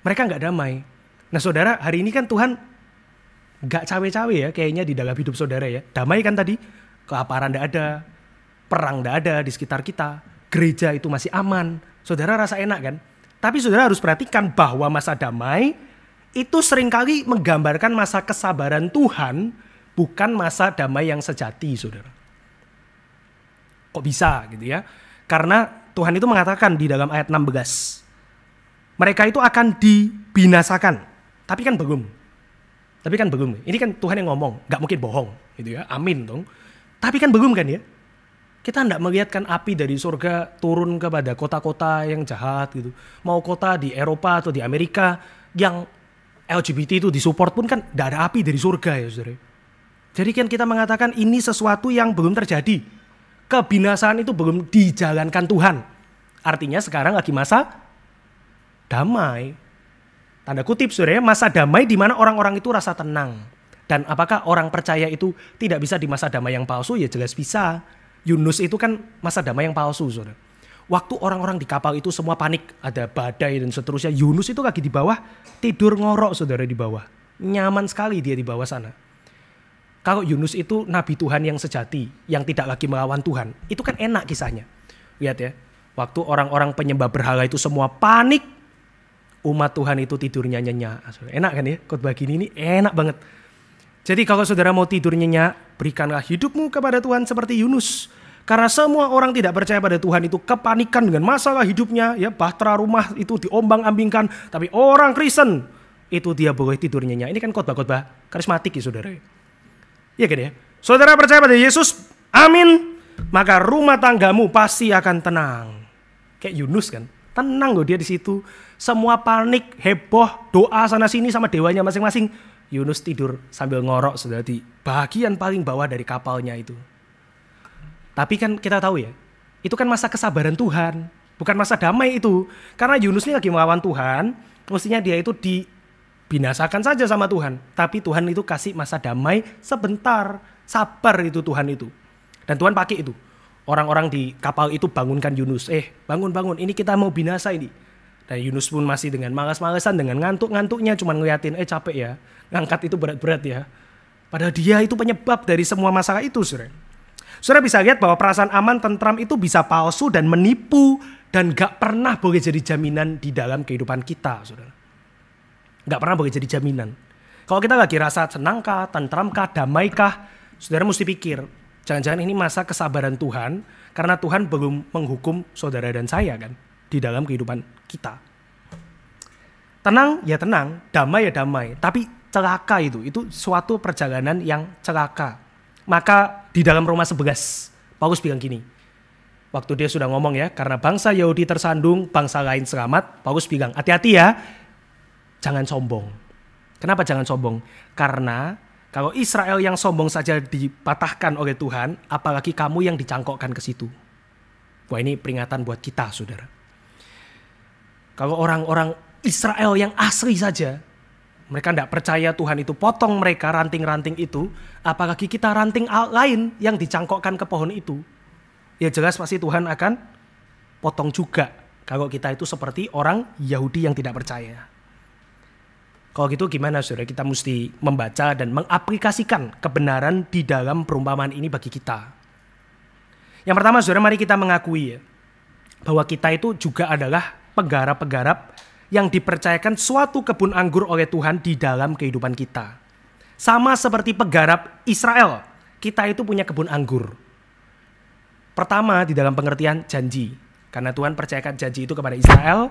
Speaker 1: Mereka nggak damai. Nah saudara, hari ini kan Tuhan nggak cawe-cawe ya kayaknya di dalam hidup saudara ya. Damai kan tadi, kelaparan nggak ada, perang nggak ada di sekitar kita, gereja itu masih aman. Saudara rasa enak kan? Tapi saudara harus perhatikan bahwa masa damai itu seringkali menggambarkan masa kesabaran Tuhan, bukan masa damai yang sejati saudara. Kok bisa gitu ya? Karena Tuhan itu mengatakan di dalam ayat 16, mereka itu akan dibinasakan. Tapi kan belum. Ini kan Tuhan yang ngomong, gak mungkin bohong gitu ya. Amin dong. Tapi kan belum kan ya. Kita tidak melihatkan api dari surga turun kepada kota-kota yang jahat gitu. Mau kota di Eropa atau di Amerika yang LGBT itu disupport pun kan tidak ada api dari surga ya saudara. Jadi kan kita mengatakan ini sesuatu yang belum terjadi. Kebinasaan itu belum dijalankan Tuhan. Artinya sekarang lagi masa damai. Tanda kutip saudara, masa damai di mana orang-orang itu rasa tenang. Dan apakah orang percaya itu tidak bisa di masa damai yang palsu? Ya jelas bisa. Yunus itu kan masa damai yang palsu saudara. Waktu orang-orang di kapal itu semua panik, ada badai dan seterusnya. Yunus itu lagi di bawah tidur ngorok saudara di bawah. Nyaman sekali dia di bawah sana. Kalau Yunus itu nabi Tuhan yang sejati, yang tidak lagi melawan Tuhan, itu kan enak kisahnya. Lihat ya, waktu orang-orang penyembah berhala itu semua panik, umat Tuhan itu tidurnya nyenyak. Enak kan ya, khotbah gini ini enak banget. Jadi kalau saudara mau tidur nyenyak, berikanlah hidupmu kepada Tuhan seperti Yunus. Karena semua orang tidak percaya pada Tuhan itu kepanikan dengan masalah hidupnya, ya bahtera rumah itu diombang-ambingkan, tapi orang Kristen itu dia boleh tidur nyenyak. Ini kan khotbah-khotbah karismatik ya saudara. Iya kan ya? Saudara percaya pada Yesus, amin, maka rumah tanggamu pasti akan tenang. Kayak Yunus kan, tenang loh dia di situ. Semua panik, heboh, doa sana sini sama dewanya masing-masing. Yunus tidur sambil ngorok saudara di bagian paling bawah dari kapalnya itu. Tapi kan kita tahu ya, itu kan masa kesabaran Tuhan, bukan masa damai itu. Karena Yunus ini lagi melawan Tuhan, mestinya dia itu dibinasakan saja sama Tuhan. Tapi Tuhan itu kasih masa damai sebentar, sabar itu Tuhan itu. Dan Tuhan pakai itu. Orang-orang di kapal itu bangunkan Yunus. Bangun, ini kita mau binasa ini. Dan Yunus pun masih dengan malas-malasan, dengan ngantuk-ngantuknya, cuman ngeliatin, capek ya, ngangkat itu berat-berat ya. Padahal dia itu penyebab dari semua masalah itu, saudara. Saudara bisa lihat bahwa perasaan aman, tentram itu bisa palsu dan menipu, dan gak pernah boleh jadi jaminan di dalam kehidupan kita, saudara. Gak pernah boleh jadi jaminan. Kalau kita lagi rasa senangkah, tentramkah, damaikah, saudara mesti pikir, jangan-jangan ini masa kesabaran Tuhan, karena Tuhan belum menghukum saudara dan saya kan, di dalam kehidupan kita. Tenang ya tenang, damai ya damai, tapi celaka itu suatu perjalanan yang celaka. Maka di dalam Roma 11, Paulus bilang gini, waktu dia sudah ngomong ya, karena bangsa Yahudi tersandung, bangsa lain selamat, Paulus bilang, hati-hati ya, jangan sombong. Kenapa jangan sombong? Karena kalau Israel yang sombong saja dipatahkan oleh Tuhan, apalagi kamu yang dicangkokkan ke situ. Wah, ini peringatan buat kita, saudara. Kalau orang-orang Israel yang asli saja, mereka tidak percaya Tuhan itu potong mereka, ranting-ranting itu, apalagi kita ranting lain yang dicangkokkan ke pohon itu. Ya jelas pasti Tuhan akan potong juga kalau kita itu seperti orang Yahudi yang tidak percaya. Kalau gitu gimana, saudara? Kita mesti membaca dan mengaplikasikan kebenaran di dalam perumpamaan ini bagi kita. Yang pertama, saudara, mari kita mengakui ya, bahwa kita itu juga adalah penggarap-penggarap yang dipercayakan suatu kebun anggur oleh Tuhan di dalam kehidupan kita. Sama seperti penggarap Israel, kita itu punya kebun anggur. Pertama, di dalam pengertian janji. Karena Tuhan percayakan janji itu kepada Israel,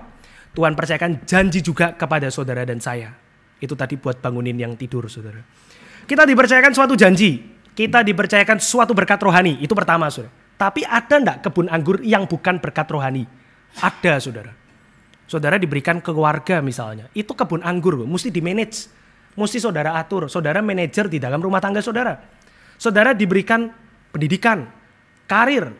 Speaker 1: Tuhan percayakan janji juga kepada saudara dan saya. Itu tadi buat bangunin yang tidur, saudara. Kita dipercayakan suatu janji, kita dipercayakan suatu berkat rohani, itu pertama, saudara. Tapi ada enggak kebun anggur yang bukan berkat rohani? Ada, saudara. Saudara diberikan keluarga misalnya, itu kebun anggur, mesti di-manage. Mesti saudara atur, saudara manajer di dalam rumah tangga saudara. Saudara diberikan pendidikan, karir,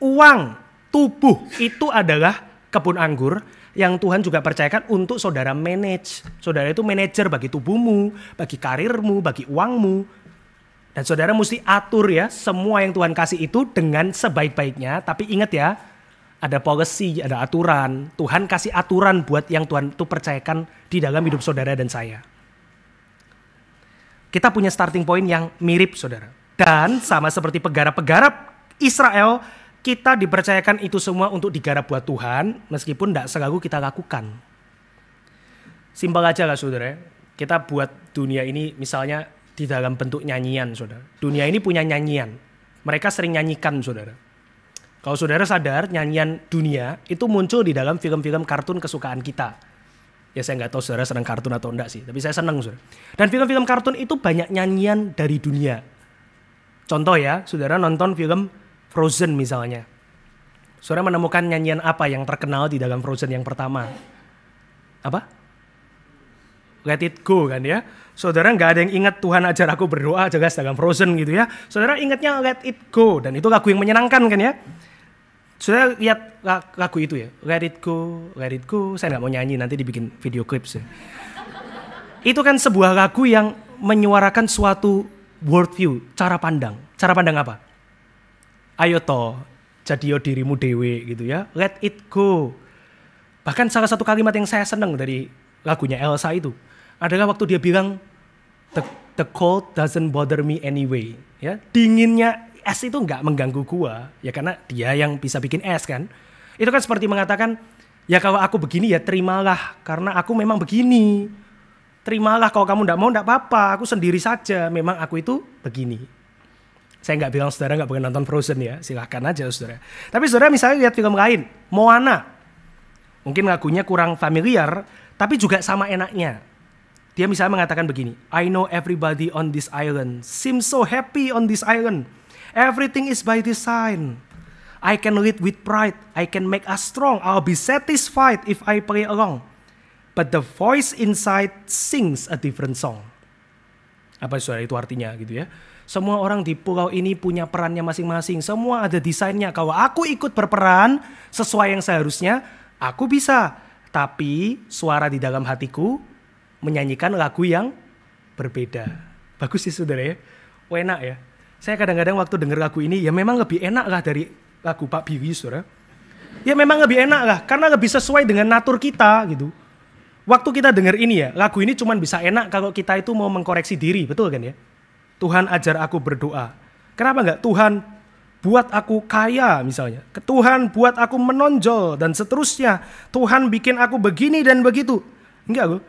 Speaker 1: uang, tubuh, itu adalah kebun anggur yang Tuhan juga percayakan untuk saudara manage. Saudara itu manajer bagi tubuhmu, bagi karirmu, bagi uangmu. Dan saudara mesti atur ya semua yang Tuhan kasih itu dengan sebaik-baiknya. Tapi ingat ya, ada policy, ada aturan. Tuhan kasih aturan buat yang Tuhan itu percayakan di dalam hidup saudara dan saya. Kita punya starting point yang mirip, saudara. Dan sama seperti penggarap-penggarap Israel, kita dipercayakan itu semua untuk digarap buat Tuhan, meskipun tidak selalu kita lakukan. Simpel aja lah, saudara. Kita buat dunia ini misalnya di dalam bentuk nyanyian, saudara. Dunia ini punya nyanyian. Mereka sering nyanyikan, saudara. Kalau saudara sadar, nyanyian dunia itu muncul di dalam film-film kartun kesukaan kita. Ya saya nggak tahu saudara senang kartun atau enggak sih, tapi saya senang, saudara. Dan film-film kartun itu banyak nyanyian dari dunia. Contoh ya, saudara nonton film Frozen misalnya. Saudara menemukan nyanyian apa yang terkenal di dalam Frozen yang pertama? Apa? Let It Go kan ya. Saudara nggak ada yang ingat Tuhan ajar aku berdoa jelas dalam Frozen gitu ya. Saudara ingatnya Let It Go, dan itu lagu yang menyenangkan kan ya. Saudara lihat lagu itu ya, Let It Go, Let It Go. Saya nggak mau nyanyi, nanti dibikin video clip sih. Itu kan sebuah lagu yang menyuarakan suatu worldview, cara pandang. Cara pandang apa? Ayo toh, jadiyo dirimu dewe gitu ya. Let it go. Bahkan salah satu kalimat yang saya senang dari lagunya Elsa itu adalah waktu dia bilang, the cold doesn't bother me anyway. Ya, dinginnya es itu nggak mengganggu gua. Ya karena dia yang bisa bikin es kan. Itu kan seperti mengatakan, ya kalau aku begini ya terimalah. Karena aku memang begini. Terimalah, kalau kamu nggak mau nggak apa-apa. Aku sendiri saja, memang aku itu begini. Saya nggak bilang saudara nggak boleh nonton Frozen ya, silahkan aja saudara. Tapi saudara misalnya lihat film lain, Moana. Mungkin lagunya kurang familiar, tapi juga sama enaknya. Dia misalnya mengatakan begini, I know everybody on this island seems so happy on this island. Everything is by design. I can lead with pride, I can make us strong, I'll be satisfied if I play along. But the voice inside sings a different song. Apa saudara itu artinya gitu ya. Semua orang di pulau ini punya perannya masing-masing. Semua ada desainnya. Kalau aku ikut berperan sesuai yang seharusnya, aku bisa. Tapi suara di dalam hatiku menyanyikan lagu yang berbeda. Bagus sih saudara ya. Enak ya. Saya kadang-kadang waktu dengar lagu ini, ya memang lebih enak lah dari lagu Pak Biwi, saudara. Ya memang lebih enak lah, karena lebih sesuai dengan natur kita gitu. Waktu kita dengar ini ya, lagu ini cuma bisa enak kalau kita itu mau mengkoreksi diri, betul kan ya? Tuhan ajar aku berdoa. Kenapa enggak Tuhan buat aku kaya misalnya. Tuhan buat aku menonjol dan seterusnya. Tuhan bikin aku begini dan begitu. Enggak loh.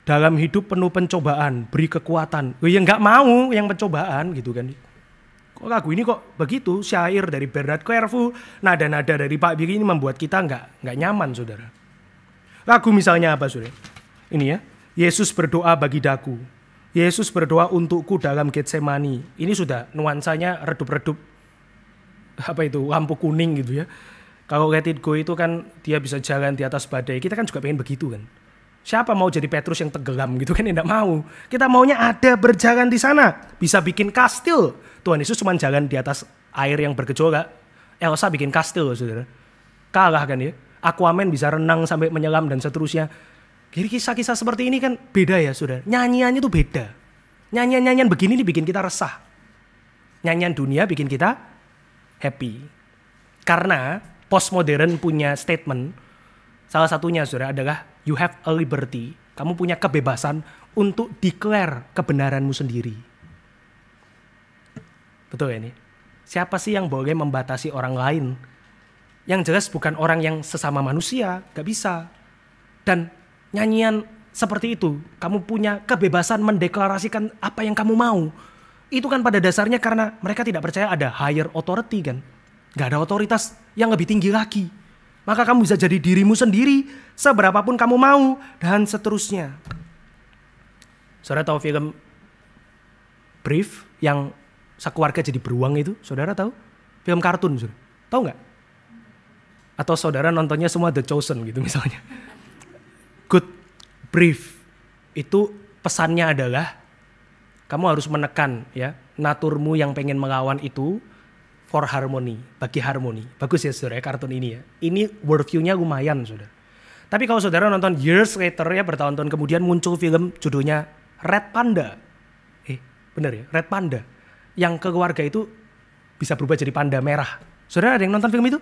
Speaker 1: Dalam hidup penuh pencobaan, beri kekuatan. Ya enggak mau yang pencobaan gitu kan. Kok lagu ini kok begitu? Syair dari Bernard Clairvaux, nada-nada dari Pak Biri ini membuat kita enggak nyaman, saudara. Lagu misalnya apa, saudara? Ini ya. Yesus berdoa bagi daku. Yesus berdoa untukku dalam Getsemani. Ini sudah nuansanya redup-redup apa itu, lampu kuning gitu ya. Kalau Let It Go itu kan dia bisa jalan di atas badai. Kita kan juga pengen begitu kan. Siapa mau jadi Petrus yang tenggelam gitu kan? Tidak mau. Kita maunya ada berjalan di sana. Bisa bikin kastil. Tuhan Yesus cuma jalan di atas air yang bergejolak. Elsa bikin kastil, saudara. Kalah kan ya. Aquaman bisa renang sampai menyelam dan seterusnya. Jadi kisah-kisah seperti ini kan beda ya, saudara. Nyanyiannya tuh beda. Nyanyian-nyanyian begini nih bikin kita resah. Nyanyian dunia bikin kita happy. Karena postmodern punya statement, salah satunya saudara adalah you have a liberty. Kamu punya kebebasan untuk declare kebenaranmu sendiri. Betul ya ini? Siapa sih yang boleh membatasi orang lain? Yang jelas bukan orang yang sesama manusia, gak bisa. Dan nyanyian seperti itu, kamu punya kebebasan mendeklarasikan apa yang kamu mau. Itu kan pada dasarnya karena mereka tidak percaya ada higher authority kan. Gak ada otoritas yang lebih tinggi lagi. Maka kamu bisa jadi dirimu sendiri, seberapapun kamu mau, dan seterusnya. Saudara tahu film Brief yang sekeluarga jadi beruang itu? Saudara tahu? Film kartun, saudara. Tahu nggak? Atau saudara nontonnya semua The Chosen gitu misalnya. Good Brief. Itu pesannya adalah kamu harus menekan ya naturmu yang pengen melawan itu for harmony, bagi harmoni. Bagus ya saudara kartun ini ya. Ini worldview-nya lumayan saudara. Tapi kalau saudara nonton years later ya bertahun-tahun kemudian muncul film judulnya Red Panda. Bener ya, Red Panda. Yang keluarga itu bisa berubah jadi panda merah. Saudara ada yang nonton film itu?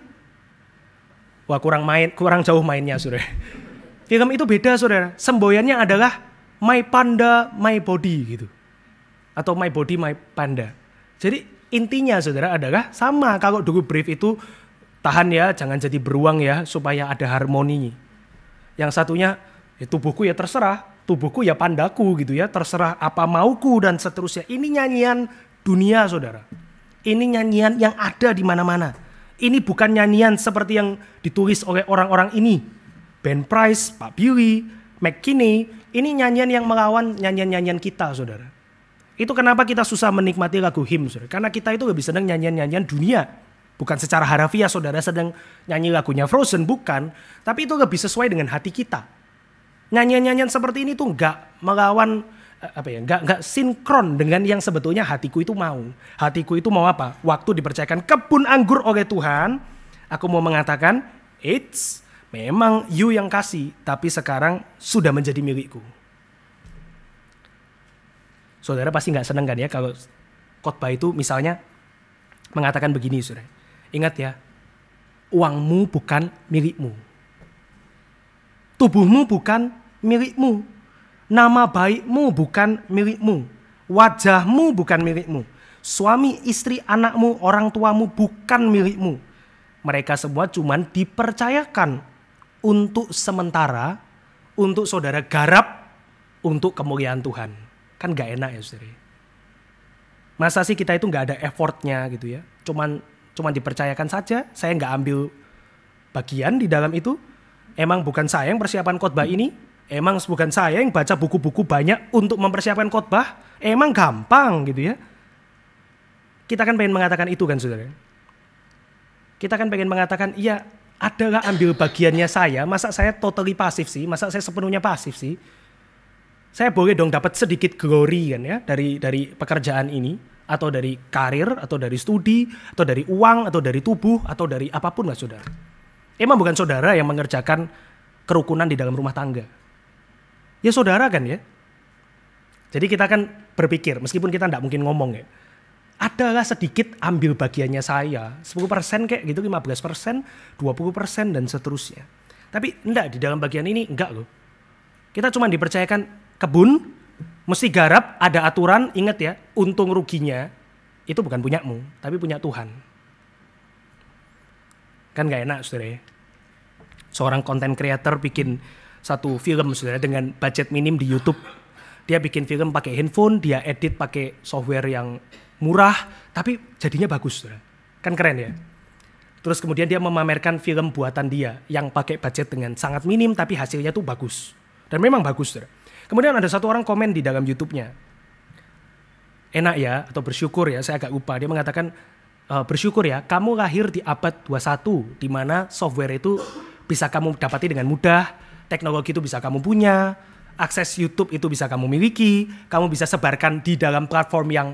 Speaker 1: Wah kurang jauh mainnya saudara. Film itu beda saudara. Semboyannya adalah my panda, my body gitu. Atau my body, my panda. Jadi intinya saudara adalah sama. Kalau dulu Brief itu tahan ya, jangan jadi beruang ya, supaya ada harmoni. Yang satunya, ya tubuhku ya terserah, tubuhku ya pandaku gitu ya, terserah apa mauku dan seterusnya. Ini nyanyian dunia saudara. Ini nyanyian yang ada di mana-mana. Ini bukan nyanyian seperti yang ditulis oleh orang-orang ini. Ben Price, Pak Billy, McKinney, ini nyanyian yang melawan nyanyian-nyanyian kita saudara. Itu kenapa kita susah menikmati lagu hymn, saudara. Karena kita itu lebih senang nyanyian-nyanyian dunia. Bukan secara harafiah saudara sedang nyanyi lagunya Frozen, bukan. Tapi itu lebih sesuai dengan hati kita. Nyanyian-nyanyian seperti ini tuh nggak melawan, nggak sinkron dengan yang sebetulnya hatiku itu mau. Hatiku itu mau apa? Waktu dipercayakan kebun anggur oleh Tuhan, aku mau mengatakan, memang you yang kasih, tapi sekarang sudah menjadi milikku. Saudara pasti nggak seneng kan ya kalau khotbah itu misalnya mengatakan begini saudara. Ingat ya, uangmu bukan milikmu. Tubuhmu bukan milikmu. Nama baikmu bukan milikmu. Wajahmu bukan milikmu. Suami, istri, anakmu, orang tuamu bukan milikmu. Mereka semua cuman dipercayakan untuk sementara, untuk saudara garap, untuk kemuliaan Tuhan. Kan gak enak ya saudara. Masa sih kita itu gak ada effortnya gitu ya. Cuman dipercayakan saja. Saya gak ambil bagian di dalam itu. Emang bukan saya yang persiapan khotbah ini. Emang bukan saya yang baca buku-buku banyak untuk mempersiapkan khotbah. Emang gampang gitu ya. Kita kan pengen mengatakan itu kan saudara. Kita kan pengen mengatakan iya adalah ambil bagiannya saya. Masa saya totally pasif sih. Masa saya sepenuhnya pasif sih. Saya boleh dong dapat sedikit glory kan ya dari pekerjaan ini, atau dari karir, atau dari studi, atau dari uang, atau dari tubuh, atau dari apapun nggak saudara. Emang bukan saudara yang mengerjakan kerukunan di dalam rumah tangga. Ya saudara kan ya. Jadi kita kan berpikir, meskipun kita nggak mungkin ngomong ya, adalah sedikit ambil bagiannya saya, 10% kayak gitu, 15%, 20% dan seterusnya. Tapi enggak, di dalam bagian ini enggak loh. Kita cuma dipercayakan kebun, mesti garap, ada aturan, ingat ya, untung ruginya itu bukan punyamu, tapi punya Tuhan. Kan gak enak saudara ya. Seorang content creator bikin satu film saudara dengan budget minim di YouTube. Dia bikin film pakai handphone, dia edit pakai software yang murah, tapi jadinya bagus saudara. Kan keren ya. Terus kemudian dia memamerkan film buatan dia yang pakai budget dengan sangat minim tapi hasilnya tuh bagus. Dan memang bagus saudara. Kemudian ada satu orang komen di dalam YouTube-nya. Enak ya, atau bersyukur ya, saya agak lupa. Dia mengatakan, bersyukur ya, kamu lahir di abad 21, di mana software itu bisa kamu dapati dengan mudah, teknologi itu bisa kamu punya, akses YouTube itu bisa kamu miliki, kamu bisa sebarkan di dalam platform yang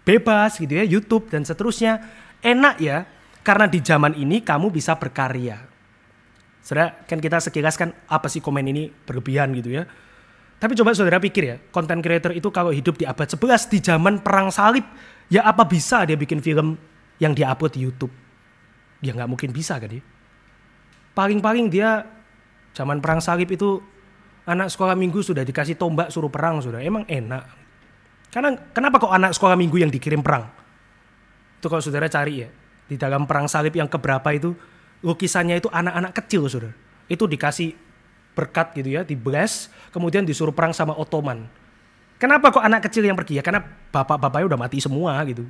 Speaker 1: bebas gitu ya, YouTube dan seterusnya. Enak ya, karena di zaman ini kamu bisa berkarya. Saudara, kan kita sekilas kan apa sih komen ini berlebihan gitu ya. Tapi coba saudara pikir ya, content creator itu kalau hidup di abad 11 di zaman perang salib, ya apa bisa dia bikin film yang dia upload di YouTube? Ya nggak mungkin bisa kan ya. Paling-paling dia zaman perang salib itu anak sekolah minggu sudah dikasih tombak suruh perang, saudara. Emang enak. Karena kenapa kok anak sekolah minggu yang dikirim perang? Itu kalau saudara cari ya, di dalam perang salib yang keberapa itu, lukisannya itu anak-anak kecil, saudara. Itu dikasih berkat gitu ya, di-bless, kemudian disuruh perang sama Ottoman. Kenapa kok anak kecil yang pergi? Ya karena bapak-bapaknya udah mati semua gitu.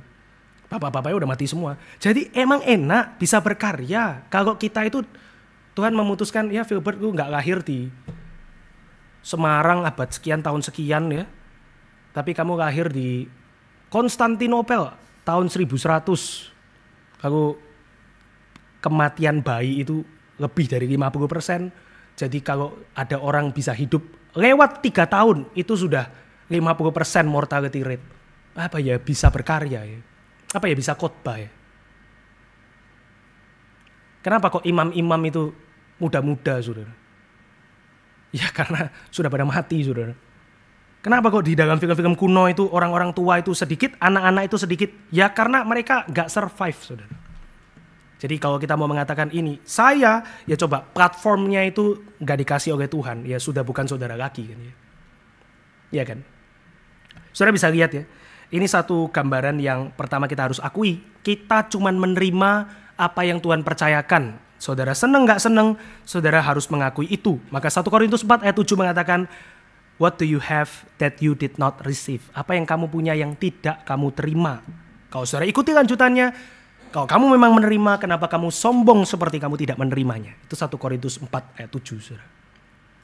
Speaker 1: Bapak-bapaknya udah mati semua. Jadi emang enak bisa berkarya. Kalau kita itu, Tuhan memutuskan, ya Filbert lu gak lahir di Semarang abad sekian tahun sekian ya. Tapi kamu lahir di Konstantinopel tahun 1100. Kalau kematian bayi itu lebih dari 50%. Jadi kalau ada orang bisa hidup lewat 3 tahun, itu sudah 50% mortality rate. Apa ya bisa berkarya ya? Apa ya bisa khotbah ya? Kenapa kok imam-imam itu muda-muda, saudara? Ya karena sudah pada mati, saudara. Kenapa kok di dalam film-film kuno itu orang-orang tua itu sedikit, anak-anak itu sedikit? Ya karena mereka gak survive, saudara. Jadi kalau kita mau mengatakan ini, saya, ya coba platformnya itu gak dikasih oleh Tuhan, ya sudah bukan saudara lagi kan ya. Iya kan? Saudara bisa lihat ya, ini satu gambaran yang pertama kita harus akui, kita cuman menerima apa yang Tuhan percayakan. Saudara seneng gak seneng, saudara harus mengakui itu. Maka 1 Korintus 4 ayat 7 mengatakan, what do you have that you did not receive? Apa yang kamu punya yang tidak kamu terima? Kalau saudara ikuti lanjutannya, kalau kamu memang menerima, kenapa kamu sombong seperti kamu tidak menerimanya? Itu 1 Korintus 4 ayat 7, saudara.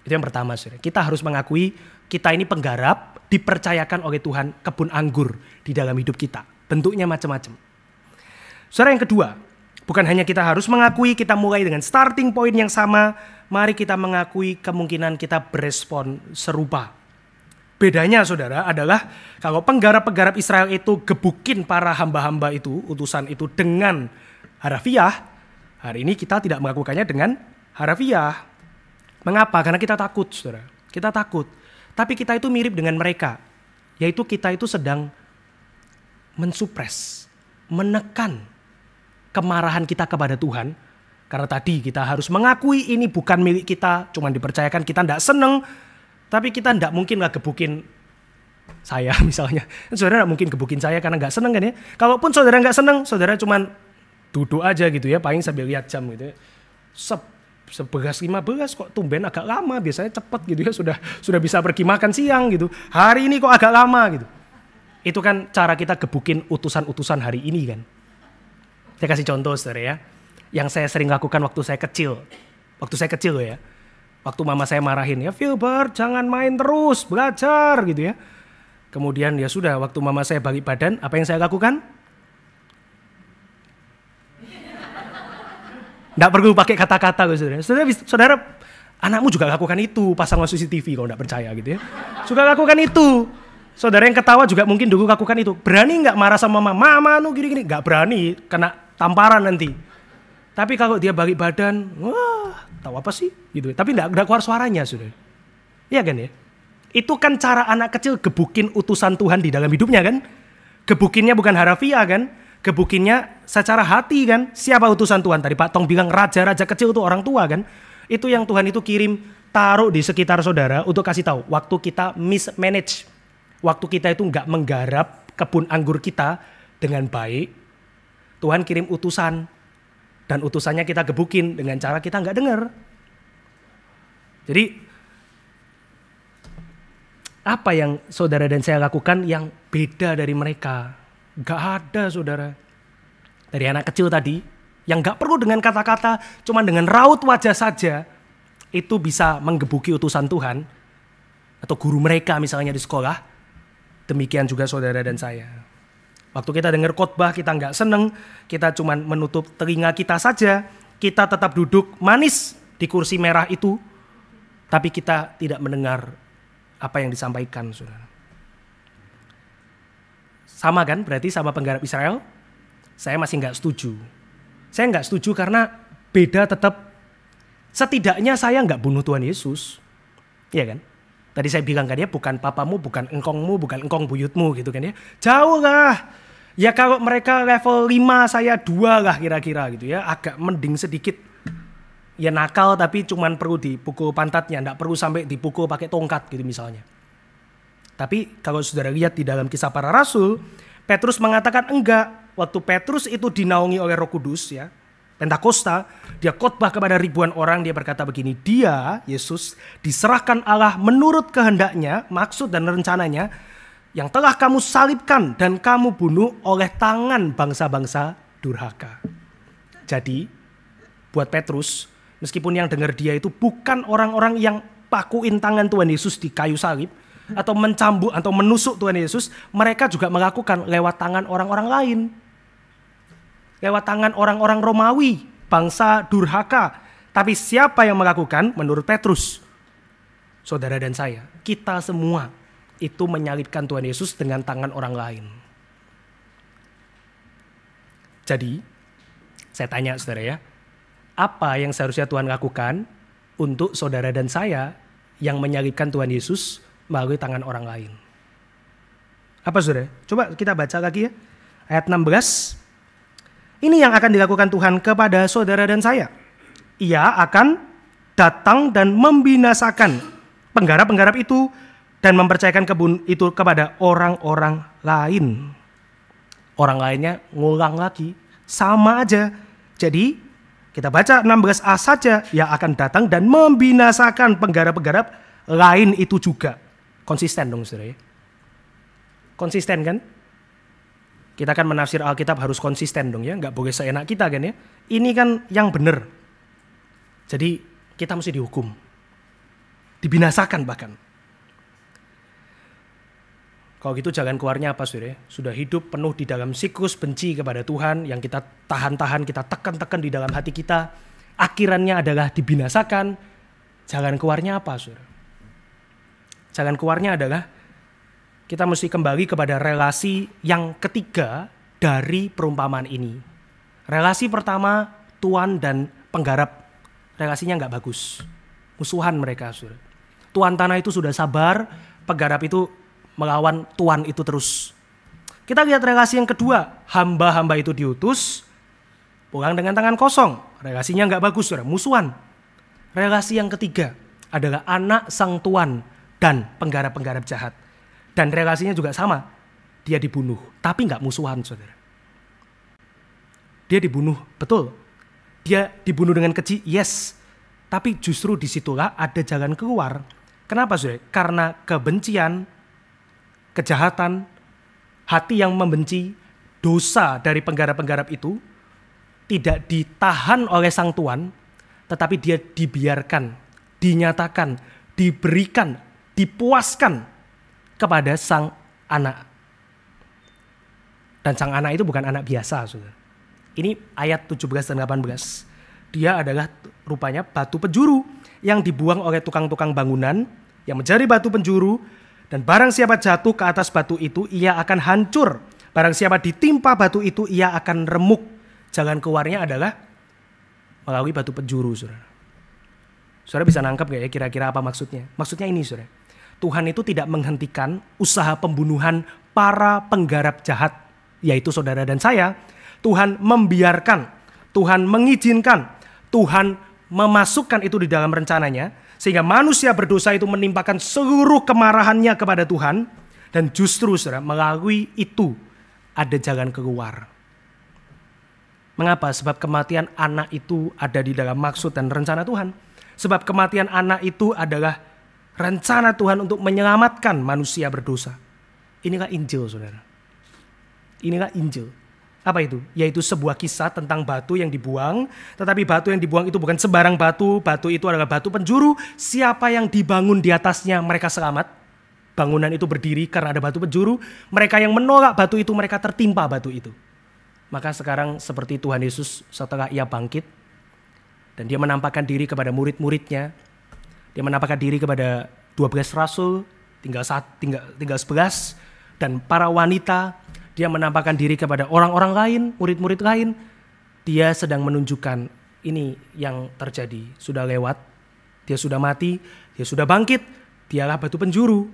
Speaker 1: Itu yang pertama, saudara. Kita harus mengakui kita ini penggarap, dipercayakan oleh Tuhan kebun anggur di dalam hidup kita. Bentuknya macam-macam. Saudara, yang kedua, bukan hanya kita harus mengakui kita mulai dengan starting point yang sama, mari kita mengakui kemungkinan kita berespon serupa. Bedanya saudara adalah kalau penggarap-penggarap Israel itu gebukin para hamba-hamba itu, utusan itu dengan harafiah, hari ini kita tidak melakukannya dengan harafiah. Mengapa? Karena kita takut, saudara. Kita takut. Tapi kita itu mirip dengan mereka, yaitu kita itu sedang mensupres, menekan kemarahan kita kepada Tuhan. Karena tadi kita harus mengakui ini bukan milik kita, cuma dipercayakan, kita tidak seneng. Tapi kita tidak mungkin lah gebukin saya misalnya. Saudara tidak mungkin gebukin saya karena nggak seneng kan ya. Kalaupun saudara nggak seneng, saudara cuman duduk aja gitu ya, paling sambil lihat jam gitu ya. 11.15 kok tumben agak lama, biasanya cepet gitu ya, sudah bisa pergi makan siang gitu. Hari ini kok agak lama gitu. Itu kan cara kita gebukin utusan-utusan hari ini kan. Saya kasih contoh saudara ya, yang saya sering lakukan waktu saya kecil. Waktu saya kecil loh ya. Waktu mama saya marahin, ya Filbert jangan main terus, belajar gitu ya. Kemudian ya sudah, waktu mama saya balik badan, apa yang saya lakukan? Nggak perlu pakai kata-kata loh saudara. Saudara, anakmu juga lakukan itu, pasang CCTV kalau nggak percaya gitu ya. Juga lakukan itu. Saudara yang ketawa juga mungkin dulu lakukan itu. Berani nggak marah sama mama nu gini-gini? Nggak berani, kena tamparan nanti. Tapi kalau dia balik badan, wah tahu apa sih gitu. Tapi enggak keluar suaranya, saudara. Iya kan ya? Itu kan cara anak kecil gebukin utusan Tuhan di dalam hidupnya kan? Gebukinnya bukan harafiah kan? Gebukinnya secara hati kan? Siapa utusan Tuhan? Tadi Pak Tong bilang raja-raja kecil itu orang tua kan? Itu yang Tuhan itu kirim, taruh di sekitar saudara untuk kasih tahu. Waktu kita mismanage, waktu kita itu enggak menggarap kebun anggur kita dengan baik, Tuhan kirim utusan. Dan utusannya kita gebukin dengan cara kita nggak dengar. Jadi apa yang saudara dan saya lakukan yang beda dari mereka? Gak ada saudara. Dari anak kecil tadi yang gak perlu dengan kata-kata, cuma dengan raut wajah saja itu bisa menggebuki utusan Tuhan atau guru mereka misalnya di sekolah. Demikian juga saudara dan saya. Waktu kita dengar khotbah kita nggak seneng, kita cuma menutup telinga kita saja, kita tetap duduk manis di kursi merah itu, tapi kita tidak mendengar apa yang disampaikan, saudara. Sama kan berarti sama penggarap Israel? Saya masih nggak setuju. Saya nggak setuju karena beda tetap. Setidaknya saya nggak bunuh Tuhan Yesus. Iya kan? Tadi saya bilang kan ya, bukan papamu, bukan engkongmu, bukan engkong buyutmu gitu kan ya. Jauh lah. Ya kalau mereka level 5, saya 2 lah kira-kira gitu ya. Agak mending sedikit. Ya nakal tapi cuman perlu dipukul pantatnya. Nggak perlu sampai dipukul pakai tongkat gitu misalnya. Tapi kalau saudara lihat di dalam Kisah Para Rasul, Petrus mengatakan enggak. Waktu Petrus itu dinaungi oleh Roh Kudus ya, Pentakosta, dia khotbah kepada ribuan orang, dia berkata begini, dia, Yesus, diserahkan Allah menurut kehendaknya, maksud dan rencananya, yang telah kamu salibkan dan kamu bunuh oleh tangan bangsa-bangsa durhaka. Jadi, buat Petrus, meskipun yang dengar dia itu bukan orang-orang yang pakuin tangan Tuhan Yesus di kayu salib, atau mencambuk atau menusuk Tuhan Yesus, mereka juga melakukan lewat tangan orang-orang lain. Lewat tangan orang-orang Romawi, bangsa durhaka. Tapi siapa yang melakukan? Menurut Petrus, saudara dan saya, kita semua itu menyalibkan Tuhan Yesus dengan tangan orang lain. Jadi, saya tanya saudara ya, apa yang seharusnya Tuhan lakukan untuk saudara dan saya yang menyalibkan Tuhan Yesus melalui tangan orang lain? Apa saudara? Coba kita baca lagi ya. Ayat 16. Ini yang akan dilakukan Tuhan kepada saudara dan saya. Ia akan datang dan membinasakan penggarap-penggarap itu dan mempercayakan kebun itu kepada orang-orang lain. Orang lainnya ngulang lagi. Sama aja. Jadi kita baca 16a saja. Ia akan datang dan membinasakan penggarap-penggarap lain itu juga. Konsisten dong saudara ya. Konsisten kan? Kita kan menafsir Alkitab harus konsisten dong ya. Nggak boleh seenak kita kan ya. Ini kan yang benar. Jadi kita mesti dihukum. Dibinasakan bahkan. Kalau gitu jalan keluarnya apa saudara? Sudah hidup penuh di dalam siklus benci kepada Tuhan. Yang kita tahan-tahan, kita tekan-tekan di dalam hati kita. Akhirannya adalah dibinasakan. Jalan keluarnya apa saudara? Jalan keluarnya adalah kita mesti kembali kepada relasi yang ketiga dari perumpamaan ini. Relasi pertama, tuan dan penggarap. Relasinya nggak bagus. Musuhan mereka. Saudara. Tuan tanah itu sudah sabar, penggarap itu melawan tuan itu terus. Kita lihat relasi yang kedua. Hamba-hamba itu diutus, pulang dengan tangan kosong. Relasinya nggak bagus, saudara. Musuhan. Relasi yang ketiga adalah anak sang tuan dan penggarap-penggarap jahat. Dan relasinya juga sama. Dia dibunuh, tapi nggak musuhan, saudara. Dia dibunuh, betul. Dia dibunuh dengan keji, yes. Tapi justru disitulah ada jalan keluar. Kenapa, saudara? Karena kebencian, kejahatan, hati yang membenci, dosa dari penggarap-penggarap itu tidak ditahan oleh sang tuan, tetapi dia dibiarkan, dinyatakan, diberikan, dipuaskan kepada sang anak. Dan sang anak itu bukan anak biasa, saudara. Ini ayat 17 dan 18. Dia adalah rupanya batu penjuru yang dibuang oleh tukang-tukang bangunan yang menjadi batu penjuru, dan barang siapa jatuh ke atas batu itu ia akan hancur. Barang siapa ditimpa batu itu ia akan remuk. Jalan keluarnya adalah melalui batu penjuru, saudara. Saudara bisa nangkep gak ya kira-kira apa maksudnya? Maksudnya ini, saudara. Tuhan itu tidak menghentikan usaha pembunuhan para penggarap jahat, yaitu saudara dan saya. Tuhan membiarkan, Tuhan mengizinkan, Tuhan memasukkan itu di dalam rencananya, sehingga manusia berdosa itu menimpakan seluruh kemarahannya kepada Tuhan, dan justru saudara, melalui itu ada jalan keluar. Mengapa? Sebab kematian anak itu ada di dalam maksud dan rencana Tuhan. Sebab kematian anak itu adalah rencana Tuhan untuk menyelamatkan manusia berdosa. Inilah Injil, saudara. Inilah Injil. Apa itu? Yaitu sebuah kisah tentang batu yang dibuang. Tetapi batu yang dibuang itu bukan sembarang batu. Batu itu adalah batu penjuru. Siapa yang dibangun di atasnya mereka selamat. Bangunan itu berdiri karena ada batu penjuru. Mereka yang menolak batu itu mereka tertimpa batu itu. Maka sekarang seperti Tuhan Yesus setelah ia bangkit. Dan dia menampakkan diri kepada murid-muridnya. Dia menampakkan diri kepada 12 rasul, tinggal 11, dan para wanita. Dia menampakkan diri kepada orang-orang lain, murid-murid lain. Dia sedang menunjukkan ini yang terjadi. Sudah lewat, dia sudah mati, dia sudah bangkit, dialah batu penjuru.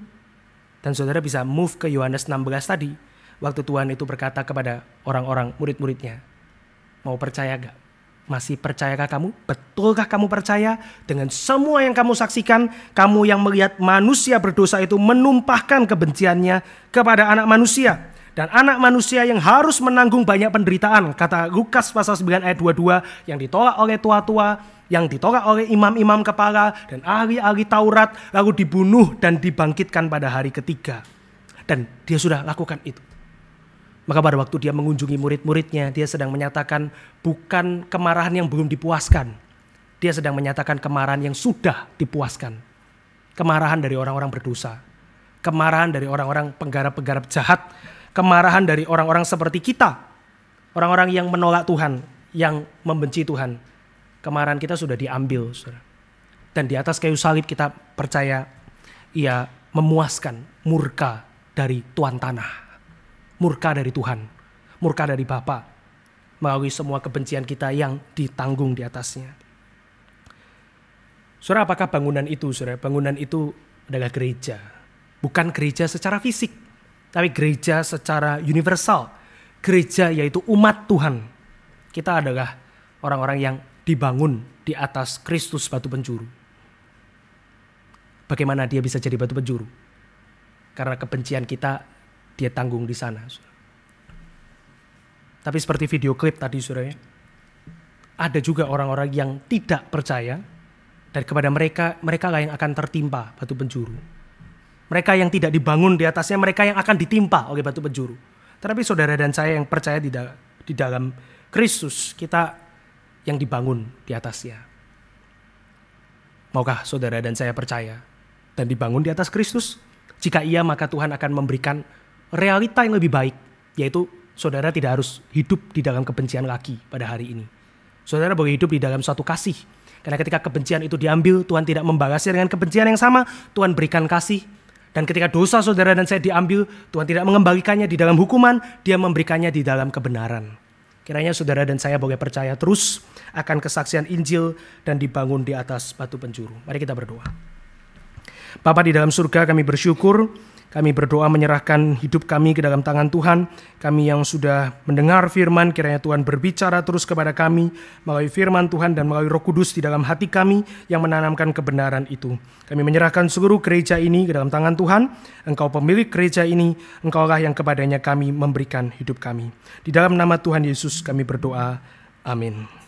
Speaker 1: Dan saudara bisa move ke Yohanes 16 tadi. Waktu Tuhan itu berkata kepada orang-orang murid-muridnya, mau percaya gak? Masih percayakah kamu? Betulkah kamu percaya dengan semua yang kamu saksikan? Kamu yang melihat manusia berdosa itu menumpahkan kebenciannya kepada anak manusia. Dan anak manusia yang harus menanggung banyak penderitaan. Kata Lukas pasal 9 ayat 22, yang ditolak oleh tua-tua, yang ditolak oleh imam-imam kepala dan ahli-ahli Taurat, lalu dibunuh dan dibangkitkan pada hari ketiga. Dan dia sudah lakukan itu. Maka pada waktu dia mengunjungi murid-muridnya, dia sedang menyatakan bukan kemarahan yang belum dipuaskan. Dia sedang menyatakan kemarahan yang sudah dipuaskan. Kemarahan dari orang-orang berdosa. Kemarahan dari orang-orang penggarap-penggarap jahat. Kemarahan dari orang-orang seperti kita. Orang-orang yang menolak Tuhan, yang membenci Tuhan. Kemarahan kita sudah diambil, saudara. Dan di atas kayu salib kita percaya ia memuaskan murka dari Tuan Tanah. Murka dari Tuhan, murka dari Bapa, melalui semua kebencian kita yang ditanggung di atasnya. Saudara, apakah bangunan itu, saudara? Bangunan itu adalah gereja. Bukan gereja secara fisik, tapi gereja secara universal. Gereja yaitu umat Tuhan. Kita adalah orang-orang yang dibangun di atas Kristus batu penjuru. Bagaimana dia bisa jadi batu penjuru? Karena kebencian kita dia tanggung di sana. Tapi seperti video klip tadi, saudara, ada juga orang-orang yang tidak percaya, dan kepada mereka lah yang akan tertimpa batu penjuru. Mereka yang tidak dibangun di atasnya, mereka yang akan ditimpa oleh batu penjuru. Tetapi saudara dan saya yang percaya di dalam Kristus, kita yang dibangun di atasnya. Maukah saudara dan saya percaya dan dibangun di atas Kristus? Jika iya, maka Tuhan akan memberikan realita yang lebih baik, yaitu saudara tidak harus hidup di dalam kebencian lagi pada hari ini. Saudara boleh hidup di dalam suatu kasih. Karena ketika kebencian itu diambil, Tuhan tidak membalasnya dengan kebencian yang sama, Tuhan berikan kasih. Dan ketika dosa saudara dan saya diambil, Tuhan tidak mengembalikannya di dalam hukuman, dia memberikannya di dalam kebenaran. Kiranya saudara dan saya boleh percaya terus akan kesaksian Injil dan dibangun di atas batu penjuru. Mari kita berdoa. Bapa di dalam surga, kami bersyukur. Kami berdoa menyerahkan hidup kami ke dalam tangan Tuhan. Kami yang sudah mendengar firman, kiranya Tuhan berbicara terus kepada kami melalui firman Tuhan dan melalui Roh Kudus di dalam hati kami yang menanamkan kebenaran itu. Kami menyerahkan seluruh gereja ini ke dalam tangan Tuhan. Engkau pemilik gereja ini, Engkaulah yang kepadanya kami memberikan hidup kami. Di dalam nama Tuhan Yesus kami berdoa. Amin.